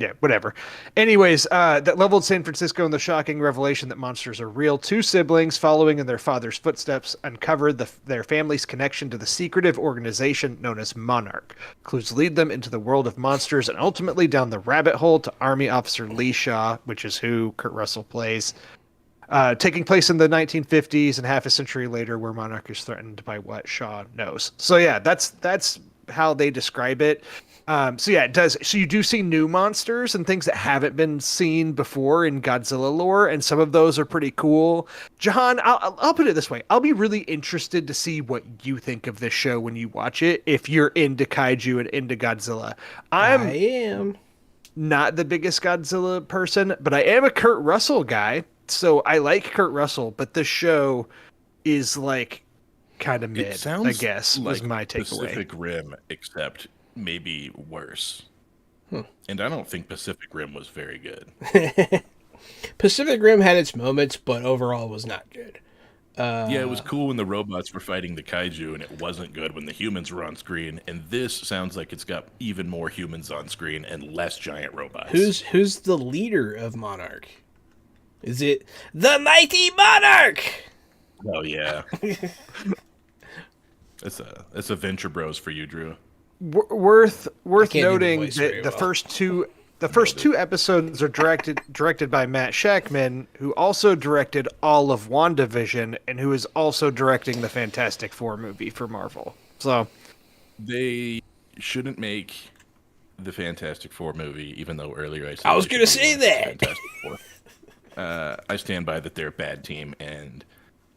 Yeah, whatever. Anyways, that leveled San Francisco in the shocking revelation that monsters are real. Two siblings, following in their father's footsteps, uncovered their family's connection to the secretive organization known as Monarch. Clues lead them into the world of monsters and ultimately down the rabbit hole to Army Officer Lee Shaw, which is who Kurt Russell plays. Taking place in the 1950s and half a century later, where Monarch is threatened by what Shaw knows. So yeah, that's how they describe it. So yeah, it does. So you do see new monsters and things that haven't been seen before in Godzilla lore, and some of those are pretty cool. Jahan, I'll put it this way: I'll be really interested to see what you think of this show when you watch it. If you're into kaiju and into Godzilla, I am not the biggest Godzilla person, but I am a Kurt Russell guy. So I like Kurt Russell, but this show is like kind of mid. I guess was my takeaway. Pacific Rim, except maybe worse. And I don't think Pacific Rim was very good. Pacific Rim had its moments, but overall was not good. Yeah, it was cool when the robots were fighting the kaiju, and it wasn't good when the humans were on screen. And this sounds like it's got even more humans on screen and less giant robots. Who's the leader of Monarch? Is it the Mighty Monarch? Oh yeah. That's a Venture Bros for you, Drew. Worth noting that the first two episodes are directed by Matt Shakman, who also directed all of WandaVision and who is also directing the Fantastic Four movie for Marvel. So they shouldn't make the Fantastic Four movie, even though earlier I said I was going to say that. Fantastic Four. I stand by that they're a bad team, and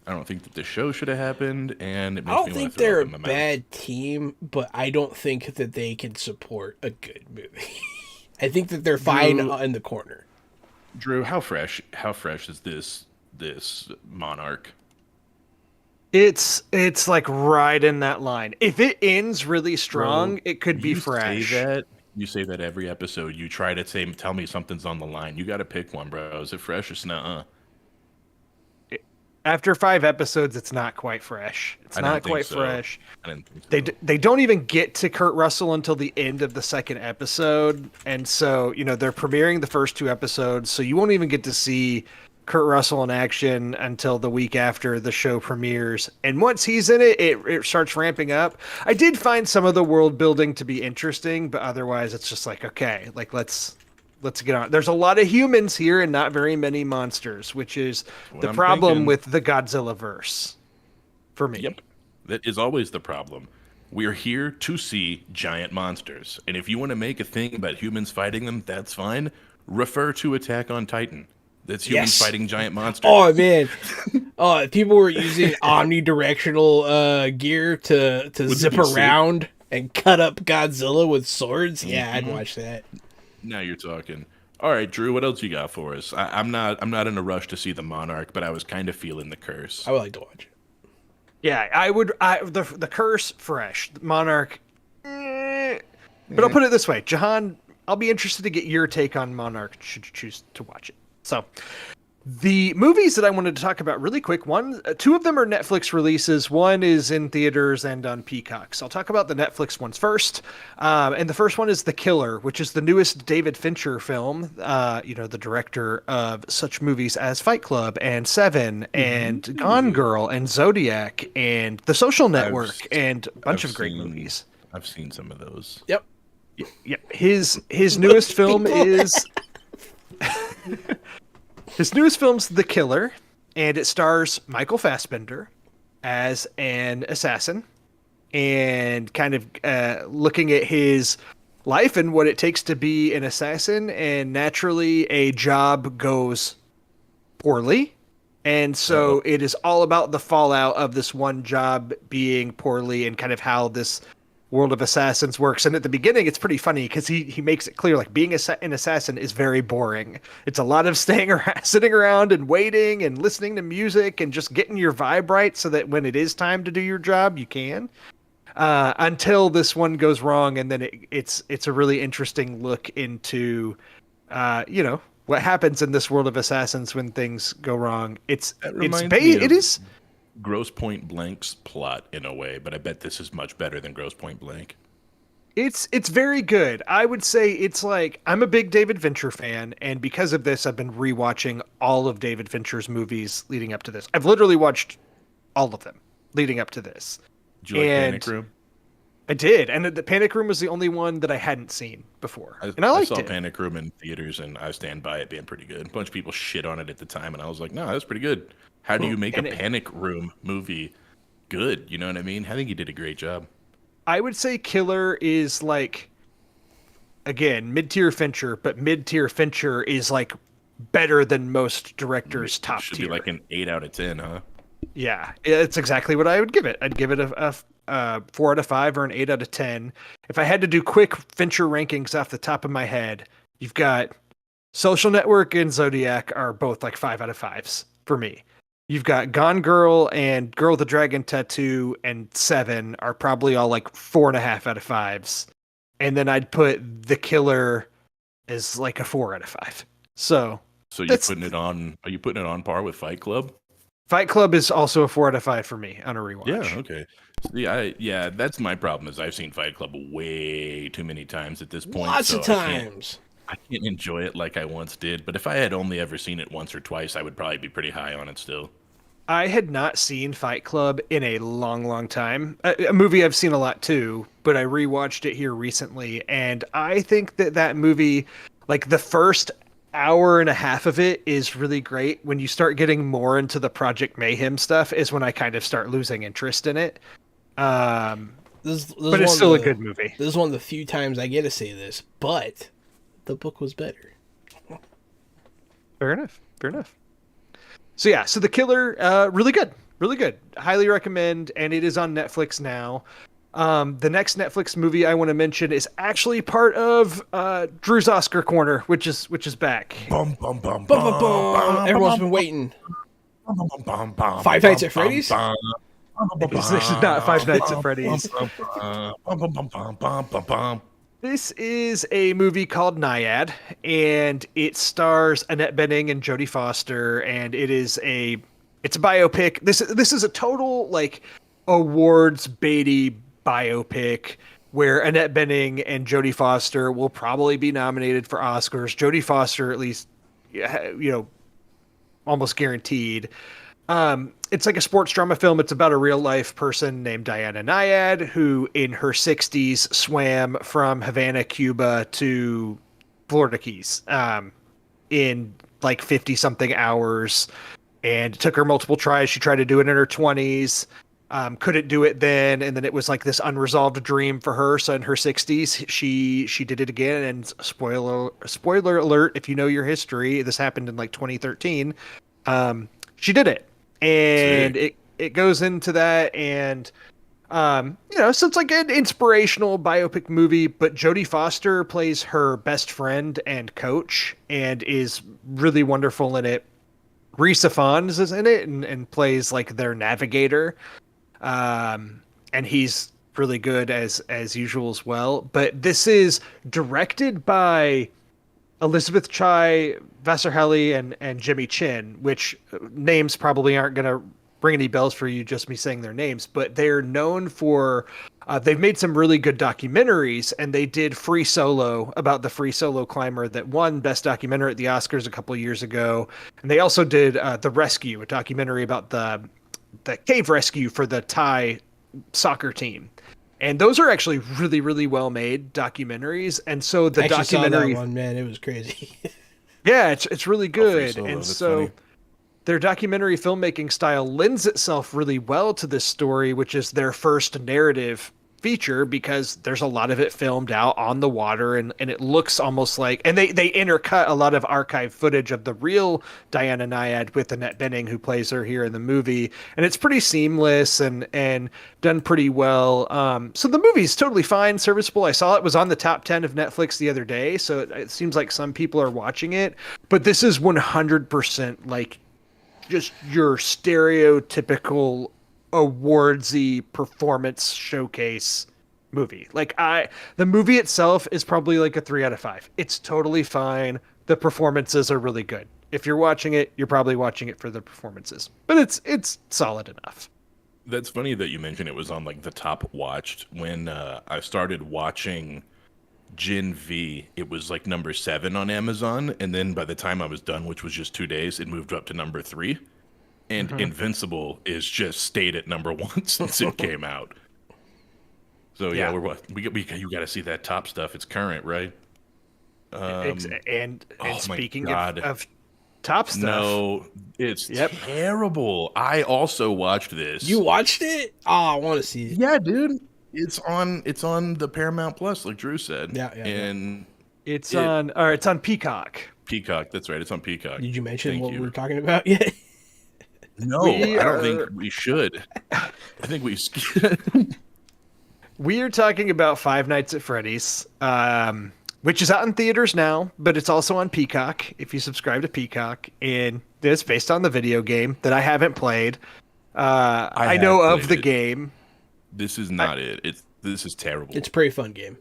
I don't think that the show should have happened, and it makes I don't think they're a bad team, but I don't think that they can support a good movie. I think that they're fine in the corner. Drew, how fresh is this Monarch? It's like right in that line. If it ends really strong, it could be fresh. You say that every episode. You try to tell me something's on the line. You got to pick one, bro. Is it fresh or snug? After 5 episodes, it's not quite fresh. It's not quite fresh. I didn't think so. They don't even get to Kurt Russell until the end of the second episode. And so, they're premiering the first 2 episodes, so you won't even get to see Kurt Russell in action until the week after the show premieres. And once he's in it, it starts ramping up. I did find some of the world building to be interesting, but otherwise it's just like, okay, like let's get on. There's a lot of humans here and not very many monsters, which is the problem with the Godzilla verse for me. Yep. That is always the problem. We're here to see giant monsters. And if you want to make a thing about humans fighting them, that's fine. Refer to Attack on Titan. That's humans fighting giant monsters. Oh, man. People were using omnidirectional gear to zip around and cut up Godzilla with swords. Yeah, I'd watch that. Now you're talking. All right, Drew, what else you got for us? I'm not in a rush to see the Monarch, but I was kind of feeling the curse. I would like to watch it. Yeah, I would. The curse fresh, the Monarch. But I'll put it this way, Jahan. I'll be interested to get your take on Monarch should you choose to watch it. So, the movies that I wanted to talk about really quick, two of them are Netflix releases. One is in theaters and on Peacock. So I'll talk about the Netflix ones first. And the first one is The Killer, which is the newest David Fincher film. The director of such movies as Fight Club and Seven and Gone Girl and Zodiac and The Social Network and a bunch of great movies. I've seen some of those. Yep. Yeah, his newest film is his newest film's The Killer, and it stars Michael Fassbender as an assassin, and kind of looking at his life and what it takes to be an assassin. And naturally, a job goes poorly, and so it is all about the fallout of this one job being poorly and kind of how this World of Assassins works. And at the beginning, it's pretty funny because he makes it clear, like, being an assassin is very boring. It's a lot of sitting around and waiting and listening to music and just getting your vibe right so that when it is time to do your job, you can. Until this one goes wrong, and then it's a really interesting look into, what happens in this World of Assassins when things go wrong. It is Grosse Pointe Blank's plot in a way, but I bet this is much better than Grosse Pointe Blank. It's very good. I would say it's like, I'm a big David Fincher fan, and because of this, I've been rewatching all of David Fincher's movies leading up to this. I've literally watched all of them leading up to this. Did you like Panic Room? I did, and the Panic Room was the only one that I hadn't seen before, and I liked it. I saw Panic Room in theaters, and I stand by it being pretty good. A bunch of people shit on it at the time, and I was like, no, that's pretty good. How do you make a Panic Room movie good? You know what I mean? I think he did a great job. I would say Killer is like, again, mid-tier Fincher, but mid-tier Fincher is like better than most directors' top tier. Should be like an 8 out of 10, huh? Yeah, it's exactly what I would give it. I'd give it a 4 out of 5 or an 8 out of 10. If I had to do quick Fincher rankings off the top of my head, you've got Social Network and Zodiac are both like 5 out of 5s for me. You've got Gone Girl and Girl with the Dragon Tattoo and Seven are probably all like 4.5 out of 5s. And then I'd put The Killer as like a 4 out of 5. So you're putting it on? Are you putting it on par with Fight Club? Fight Club is also a 4 out of 5 for me on a rewatch. Yeah, okay. Yeah, that's my problem. Is I've seen Fight Club way too many times at this point. Lots of times. I can't enjoy it like I once did. But if I had only ever seen it once or twice, I would probably be pretty high on it still. I had not seen Fight Club in a long, long time. A movie I've seen a lot too, but I rewatched it here recently, and I think that movie, like the first hour and a half of it is really great. When you start getting more into the Project Mayhem stuff is when I kind of start losing interest in it. But it's still a good movie. This is one of the few times I get to say this, but the book was better. Fair enough. So yeah, The Killer, really good. Highly recommend, and it is on Netflix now. The next Netflix movie I want to mention is actually part of Drew's Oscar Corner, which is back. Bum, bum, bum, Bum, bum, bum. Everyone's been waiting. Five Nights at Freddy's? This is not Five Nights at Freddy's. This is a movie called Nyad, and it stars Annette Bening and Jodie Foster, and it's a biopic. This is a total like awards baity biopic where Annette Bening and Jodie Foster will probably be nominated for Oscars. Jodie Foster, at least, almost guaranteed. It's like a sports drama film. It's about a real life person named Diana Nyad, who in her 60s swam from Havana, Cuba to Florida Keys, in like 50 something hours. And it took her multiple tries. She tried to do it in her 20s. Couldn't do it then. And then it was like this unresolved dream for her. So in her 60s, she did it again. And spoiler alert, if you know your history, this happened in like 2013. She did it. And it goes into that, and so it's like an inspirational biopic movie, but Jodie Foster plays her best friend and coach and is really wonderful in it. Rhys Ifans is in it and plays like their navigator. And he's really good as usual as well. But this is directed by Elizabeth Chai, Vasarhelyi, and Jimmy Chin, which names probably aren't going to ring any bells for you, just me saying their names, but they're known for, they've made some really good documentaries, and they did Free Solo, about the free solo climber that won Best Documentary at the Oscars a couple of years ago. And they also did The Rescue, a documentary about the cave rescue for the Thai soccer team. And those are actually really, really well made documentaries. And so the I actually documentary, saw that one, man, it was crazy. yeah, it's really good. Solo, And that's so funny. their documentary filmmaking style lends itself really well to this story, which is their first narrative feature, because there's a lot of it filmed out on the water, and it looks almost like, and they intercut a lot of archive footage of the real Diana Nyad with Annette Bening, who plays her here in the movie, and it's pretty seamless and done pretty well. So the movie's totally fine, serviceable. I saw it was on the top 10 of Netflix the other day, so it seems like some people are watching it, but this is 100% like just your stereotypical awardsy performance showcase movie. Like the movie itself is probably like a 3 out of 5. It's totally fine. The performances are really good. If you're watching it, you're probably watching it for the performances, but it's solid enough. That's funny that you mentioned it was on like the top watched. When I started watching Gen V, it was like number 7 on Amazon, and then by the time I was done, which was just 2 days, it moved up to number 3. And Invincible is just stayed at number 1 since it came out. So yeah, you got to see that top stuff. It's current, right? And oh my speaking God. of top stuff, No, it's terrible. I also watched this. You watched it? Oh, I want to see it. Yeah, dude. It's on the Paramount Plus, like Drew said. Yeah. And it's on Peacock. Peacock, that's right. It's on Peacock. Did you mention Thank what you. we were talking about yet? No, I don't think we should. I think we We are talking about Five Nights at Freddy's, which is out in theaters now, but it's also on Peacock if you subscribe to Peacock. And it's based on the video game that I haven't played. I know of the game. This is not it. This is terrible. It's a pretty fun game.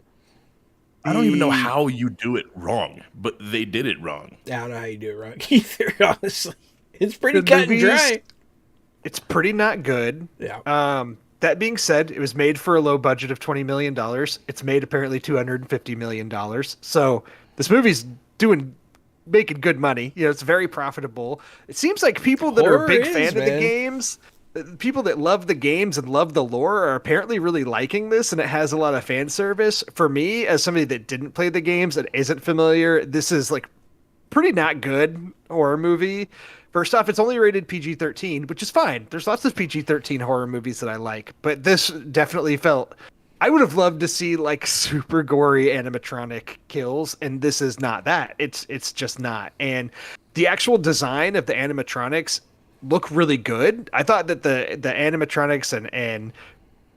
I don't even know how you do it wrong, but they did it wrong. I don't know how you do it wrong either, honestly. It's pretty The cut and movie dry. It's pretty not good. Yeah. That being said, it was made for a low budget of $20 million. It's made apparently $250 million. So this movie's making good money. You know, it's very profitable. It seems like people that are a big fan of the games, people that love the games and love the lore, are apparently really liking this, and it has a lot of fan service. For me, as somebody that didn't play the games and isn't familiar, this is like pretty not good horror movie. First off, it's only rated PG-13, which is fine. There's lots of PG-13 horror movies that I like, but this definitely felt... I would have loved to see like super gory animatronic kills, and this is not that. It's just not. And the actual design of the animatronics look really good. I thought that the animatronics and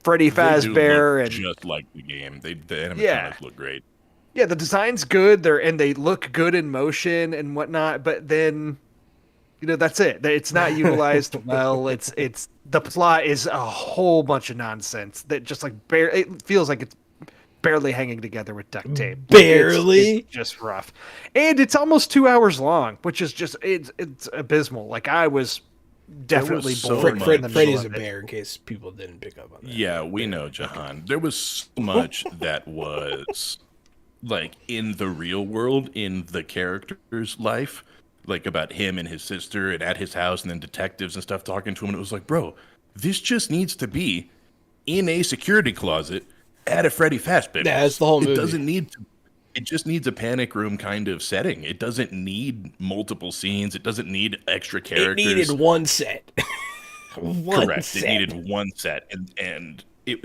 Freddy Fazbear and just like the game. The animatronics look great. Yeah, the design's good. They look good in motion and whatnot, but then, you know, that's it. It's not utilized well. It's the plot is a whole bunch of nonsense that just like it feels like it's barely hanging together with duct tape. Barely? It's just rough. And it's almost 2 hours long, which is just it's abysmal. Like I was definitely so bored. much. in the middle Freddy's a of it. bear, in case people didn't pick up on that. Yeah, we know, Jahan. There was so much that was like in the real world, in the character's life, like about him and his sister and at his house, and then detectives and stuff talking to him. And it was like, bro, this just needs to be in a security closet at a Freddy Fazbear. Yeah, that's the whole movie. It doesn't need to. It just needs a panic room kind of setting. It doesn't need multiple scenes. It doesn't need extra characters. It needed one set. Correct. set. It needed one set, and it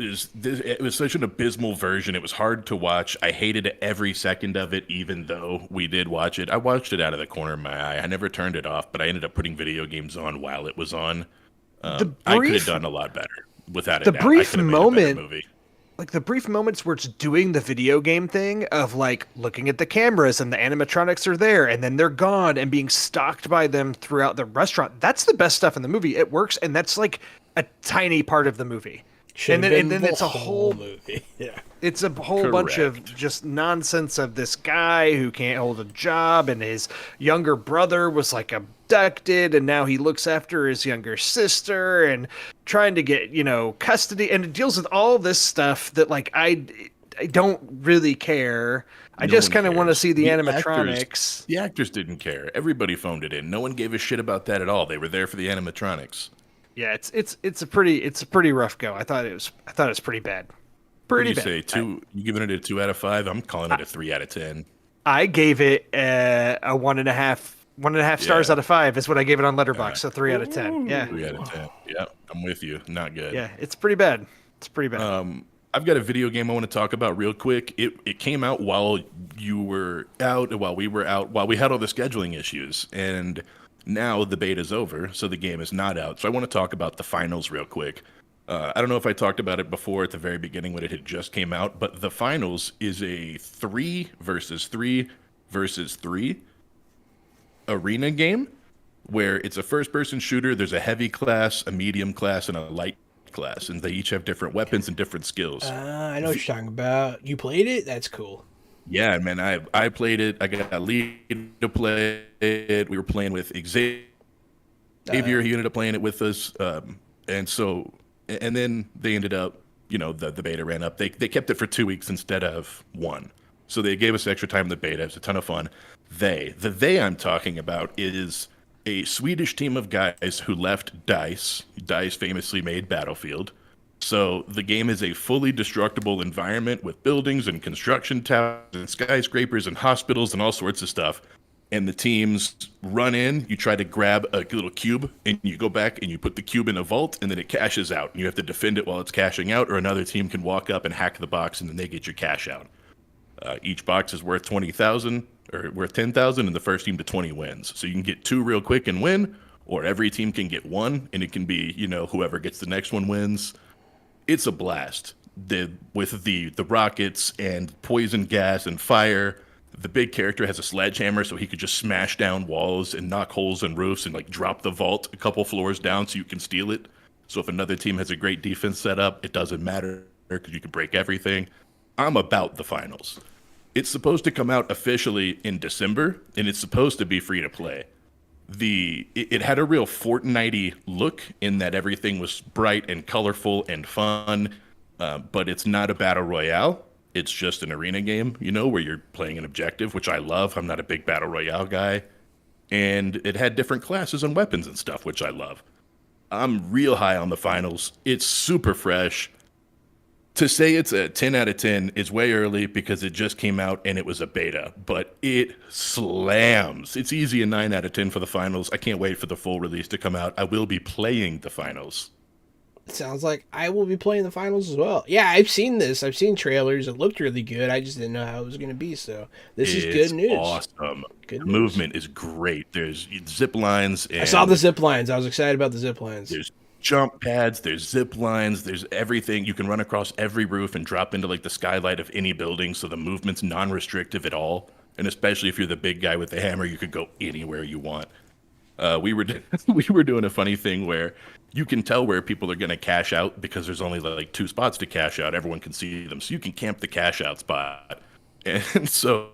was such an abysmal version. It was hard to watch. I hated every second of it, even though we did watch it. I watched it out of the corner of my eye. I never turned it off, but I ended up putting video games on while it was on. I could have done a lot better without it. The brief I could have made a moment- better movie. Like the brief moments where it's doing the video game thing of like looking at the cameras and the animatronics are there and then they're gone and being stalked by them throughout the restaurant. That's the best stuff in the movie. It works, and that's like a tiny part of the movie. Should have and been then the it's a whole movie. Yeah. It's a whole bunch of Correct. just nonsense of this guy who can't hold a job, and his younger brother was like abducted, and now he looks after his younger sister and trying to get, custody. And it deals with all this stuff that, like, I don't really care. I No just one kind of want to cares. see the Actors- animatronics. The actors didn't care. Everybody phoned it in. No one gave a shit about that at all. They were there for the animatronics. Yeah, it's a pretty rough go. I thought it was pretty bad. What do Pretty you bad. say? You giving it a 2 out of 5? I'm calling it a 3 out of 10. I gave it a 1.5 stars Yeah. out of 5 is what I gave it on Letterboxd. So 3 out of 10. Yeah, 3 out of 10. Yeah, I'm with you. Not good. yeah, it's pretty bad. It's pretty bad. I've got a video game I want to talk about real quick. It came out while you were out, while we were out, while we had all the scheduling issues, and now the beta's over, so the game is not out. So I want to talk about the finals real quick. I don't know if I talked about it before at the very beginning when it had just came out, but the finals is a 3 versus 3 versus 3 arena game where it's a first-person shooter. There's a heavy class, a medium class, and a light class, and they each have different weapons and different skills. I know what you're talking about. You played it? That's cool. Yeah, man, I played it. I got Lee to play it. We were playing with Xavier. He ended up playing it with us, and then they ended up, the beta ran up. They kept it for 2 weeks instead of 1, so they gave us extra time in the beta. It was a ton of fun. The they I'm talking about is a Swedish team of guys who left DICE. DICE famously made Battlefield. So the game is a fully destructible environment with buildings and construction towers and skyscrapers and hospitals and all sorts of stuff. And the teams run in, you try to grab a little cube, and you go back and you put the cube in a vault, and then it cashes out. And you have to defend it while it's cashing out, or another team can walk up and hack the box, and then they get your cash out. Each box is worth 20,000 or worth 10,000, and the first team to 20 wins. So you can get 2 real quick and win, or every team can get 1, and it can be, whoever gets the next one wins. It's a blast. With the rockets and poison gas and fire. The big character has a sledgehammer, so he could just smash down walls and knock holes in roofs and like drop the vault a couple floors down so you can steal it. So if another team has a great defense set up, it doesn't matter because you can break everything. I'm about the finals. It's supposed to come out officially in December, and it's supposed to be free to play. It had a real Fortnite-y look in that everything was bright and colorful and fun, but it's not a battle royale. It's just an arena game, where you're playing an objective, which I love. I'm not a big battle royale guy. And it had different classes and weapons and stuff, which I love. I'm real high on the finals. It's super fresh. To say it's a 10 out of 10 is way early because it just came out and it was a beta, but it slams. It's easy a 9 out of 10 for the finals. I can't wait for the full release to come out. I will be playing the finals. Sounds like I will be playing the finals as well. Yeah, I've seen this. I've seen trailers. It looked really good. I just didn't know how it was going to be. So this is good news. Awesome. Good The news. movement is great. There's zip lines. And I saw the zip lines. I was excited about the zip lines. There's jump pads. There's zip lines. There's everything. You can run across every roof and drop into like the skylight of any building. So the movement's non-restrictive at all. And especially if you're the big guy with the hammer, you could go anywhere you want. We were doing a funny thing where you can tell where people are going to cash out because there's only like 2 spots to cash out. Everyone can see them, so you can camp the cash out spot. And so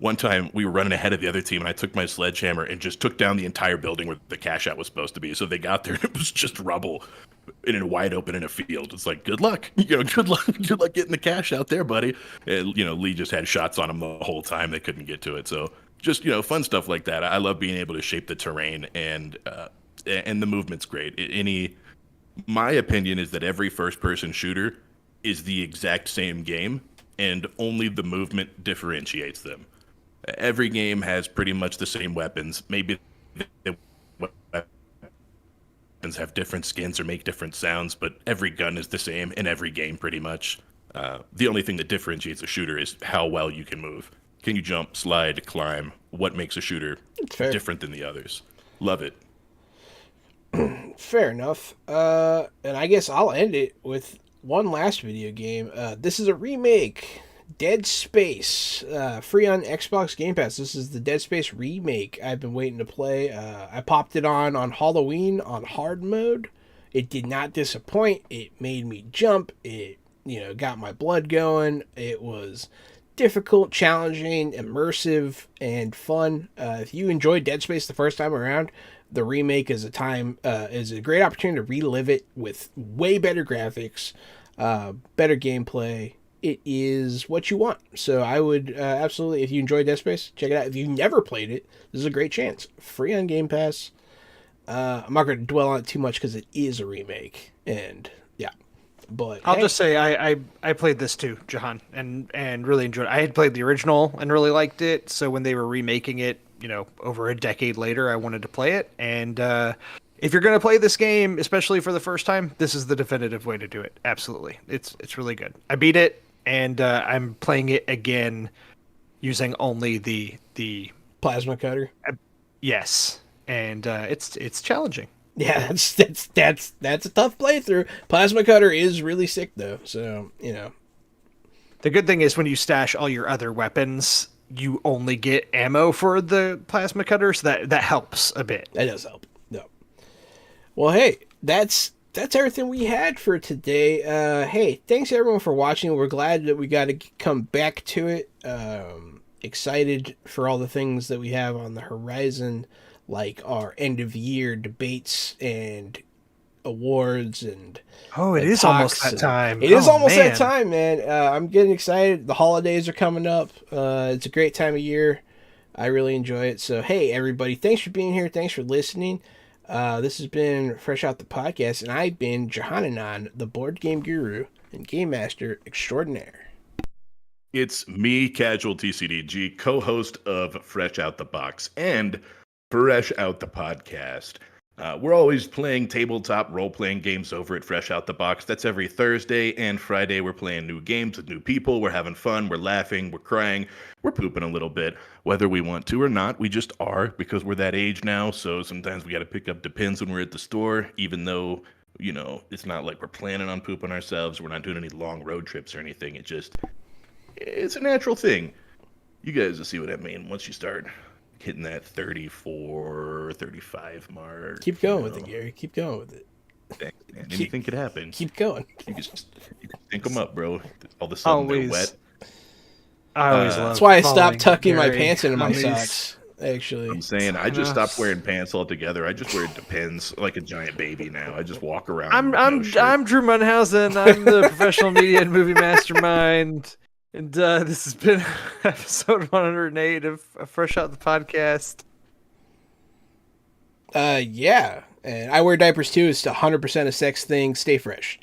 one time we were running ahead of the other team, and I took my sledgehammer and just took down the entire building where the cash out was supposed to be. So they got there, and it was just rubble in a wide open in a field. It's like, good luck, good luck getting the cash out there, buddy. And, Lee just had shots on him the whole time. They couldn't get to it. So just, fun stuff like that. I love being able to shape the terrain, and the movement's great. My opinion is that every first-person shooter is the exact same game, and only the movement differentiates them. Every game has pretty much the same weapons. Maybe the weapons have different skins or make different sounds, but every gun is the same in every game pretty much. The only thing that differentiates a shooter is how well you can move. Can you jump, slide, climb? What makes a shooter Fair. different than the others? Love it. Fair enough. And I guess I'll end it with one last video game. This is a remake. Dead Space. Free on Xbox Game Pass. This is the Dead Space remake I've been waiting to play. I popped it on Halloween on hard mode. It did not disappoint. It made me jump. It, got my blood going. It was difficult, challenging, immersive, and fun. If you enjoyed Dead Space the first time around, the remake is a great opportunity to relive it with way better graphics, better gameplay. It is what you want. So I would absolutely, if you enjoyed Dead Space, check it out. If you've never played it, this is a great chance. Free on Game Pass. I'm not going to dwell on it too much because it is a remake, and yeah. But I'll just say I played this too, Jahan, and really enjoyed it. I had played the original and really liked it. So when they were remaking it, over a decade later, I wanted to play it. And if you're going to play this game, especially for the first time, this is the definitive way to do it. Absolutely, it's really good. I beat it, and I'm playing it again using only the plasma cutter. Yes, and it's challenging. Yeah, that's a tough playthrough. Plasma cutter is really sick though, so The good thing is when you stash all your other weapons, you only get ammo for the plasma cutter, so that helps a bit. That does help. No. Well, hey, that's everything we had for today. Hey, thanks everyone for watching. We're glad that we got to come back to it. Excited for all the things that we have on the horizon, like our end of year debates and awards and it is almost that time. It is almost that time, man. I'm getting excited. The holidays are coming up. It's a great time of year. I really enjoy it. So hey, everybody, thanks for being here. Thanks for listening. This has been Fresh Out the Podcast, and I've been Jahananan, the board game guru and game master extraordinaire. It's me, Casualty CDG, co-host of Fresh Out the Box and Fresh Out the Podcast. We're always playing tabletop role-playing games over at Fresh Out the Box. That's every Thursday and Friday. We're playing new games with new people. We're having fun. We're laughing. We're crying. We're pooping a little bit. Whether we want to or not, we just are because we're that age now. So sometimes we got to pick up Depends when we're at the store, even though, it's not like we're planning on pooping ourselves. We're not doing any long road trips or anything. It's a natural thing. You guys will see what I mean once you start hitting that 34, 35 mark. Keep going with it, Gary. Keep going with it. Thanks, man. Anything could happen. Keep going. You can think them up, bro. All of a sudden they're wet. I always love. That's why I stopped tucking my Gary pants into my on socks. Actually, I'm saying I just stopped wearing pants altogether. I just wear Depends like a giant baby now. I just walk around. I'm Drew Munhausen. I'm the professional media and movie mastermind. And this has been episode 108 of Fresh Out the Podcast. Yeah. And I wear diapers too. It's 100% a sex thing. Stay fresh.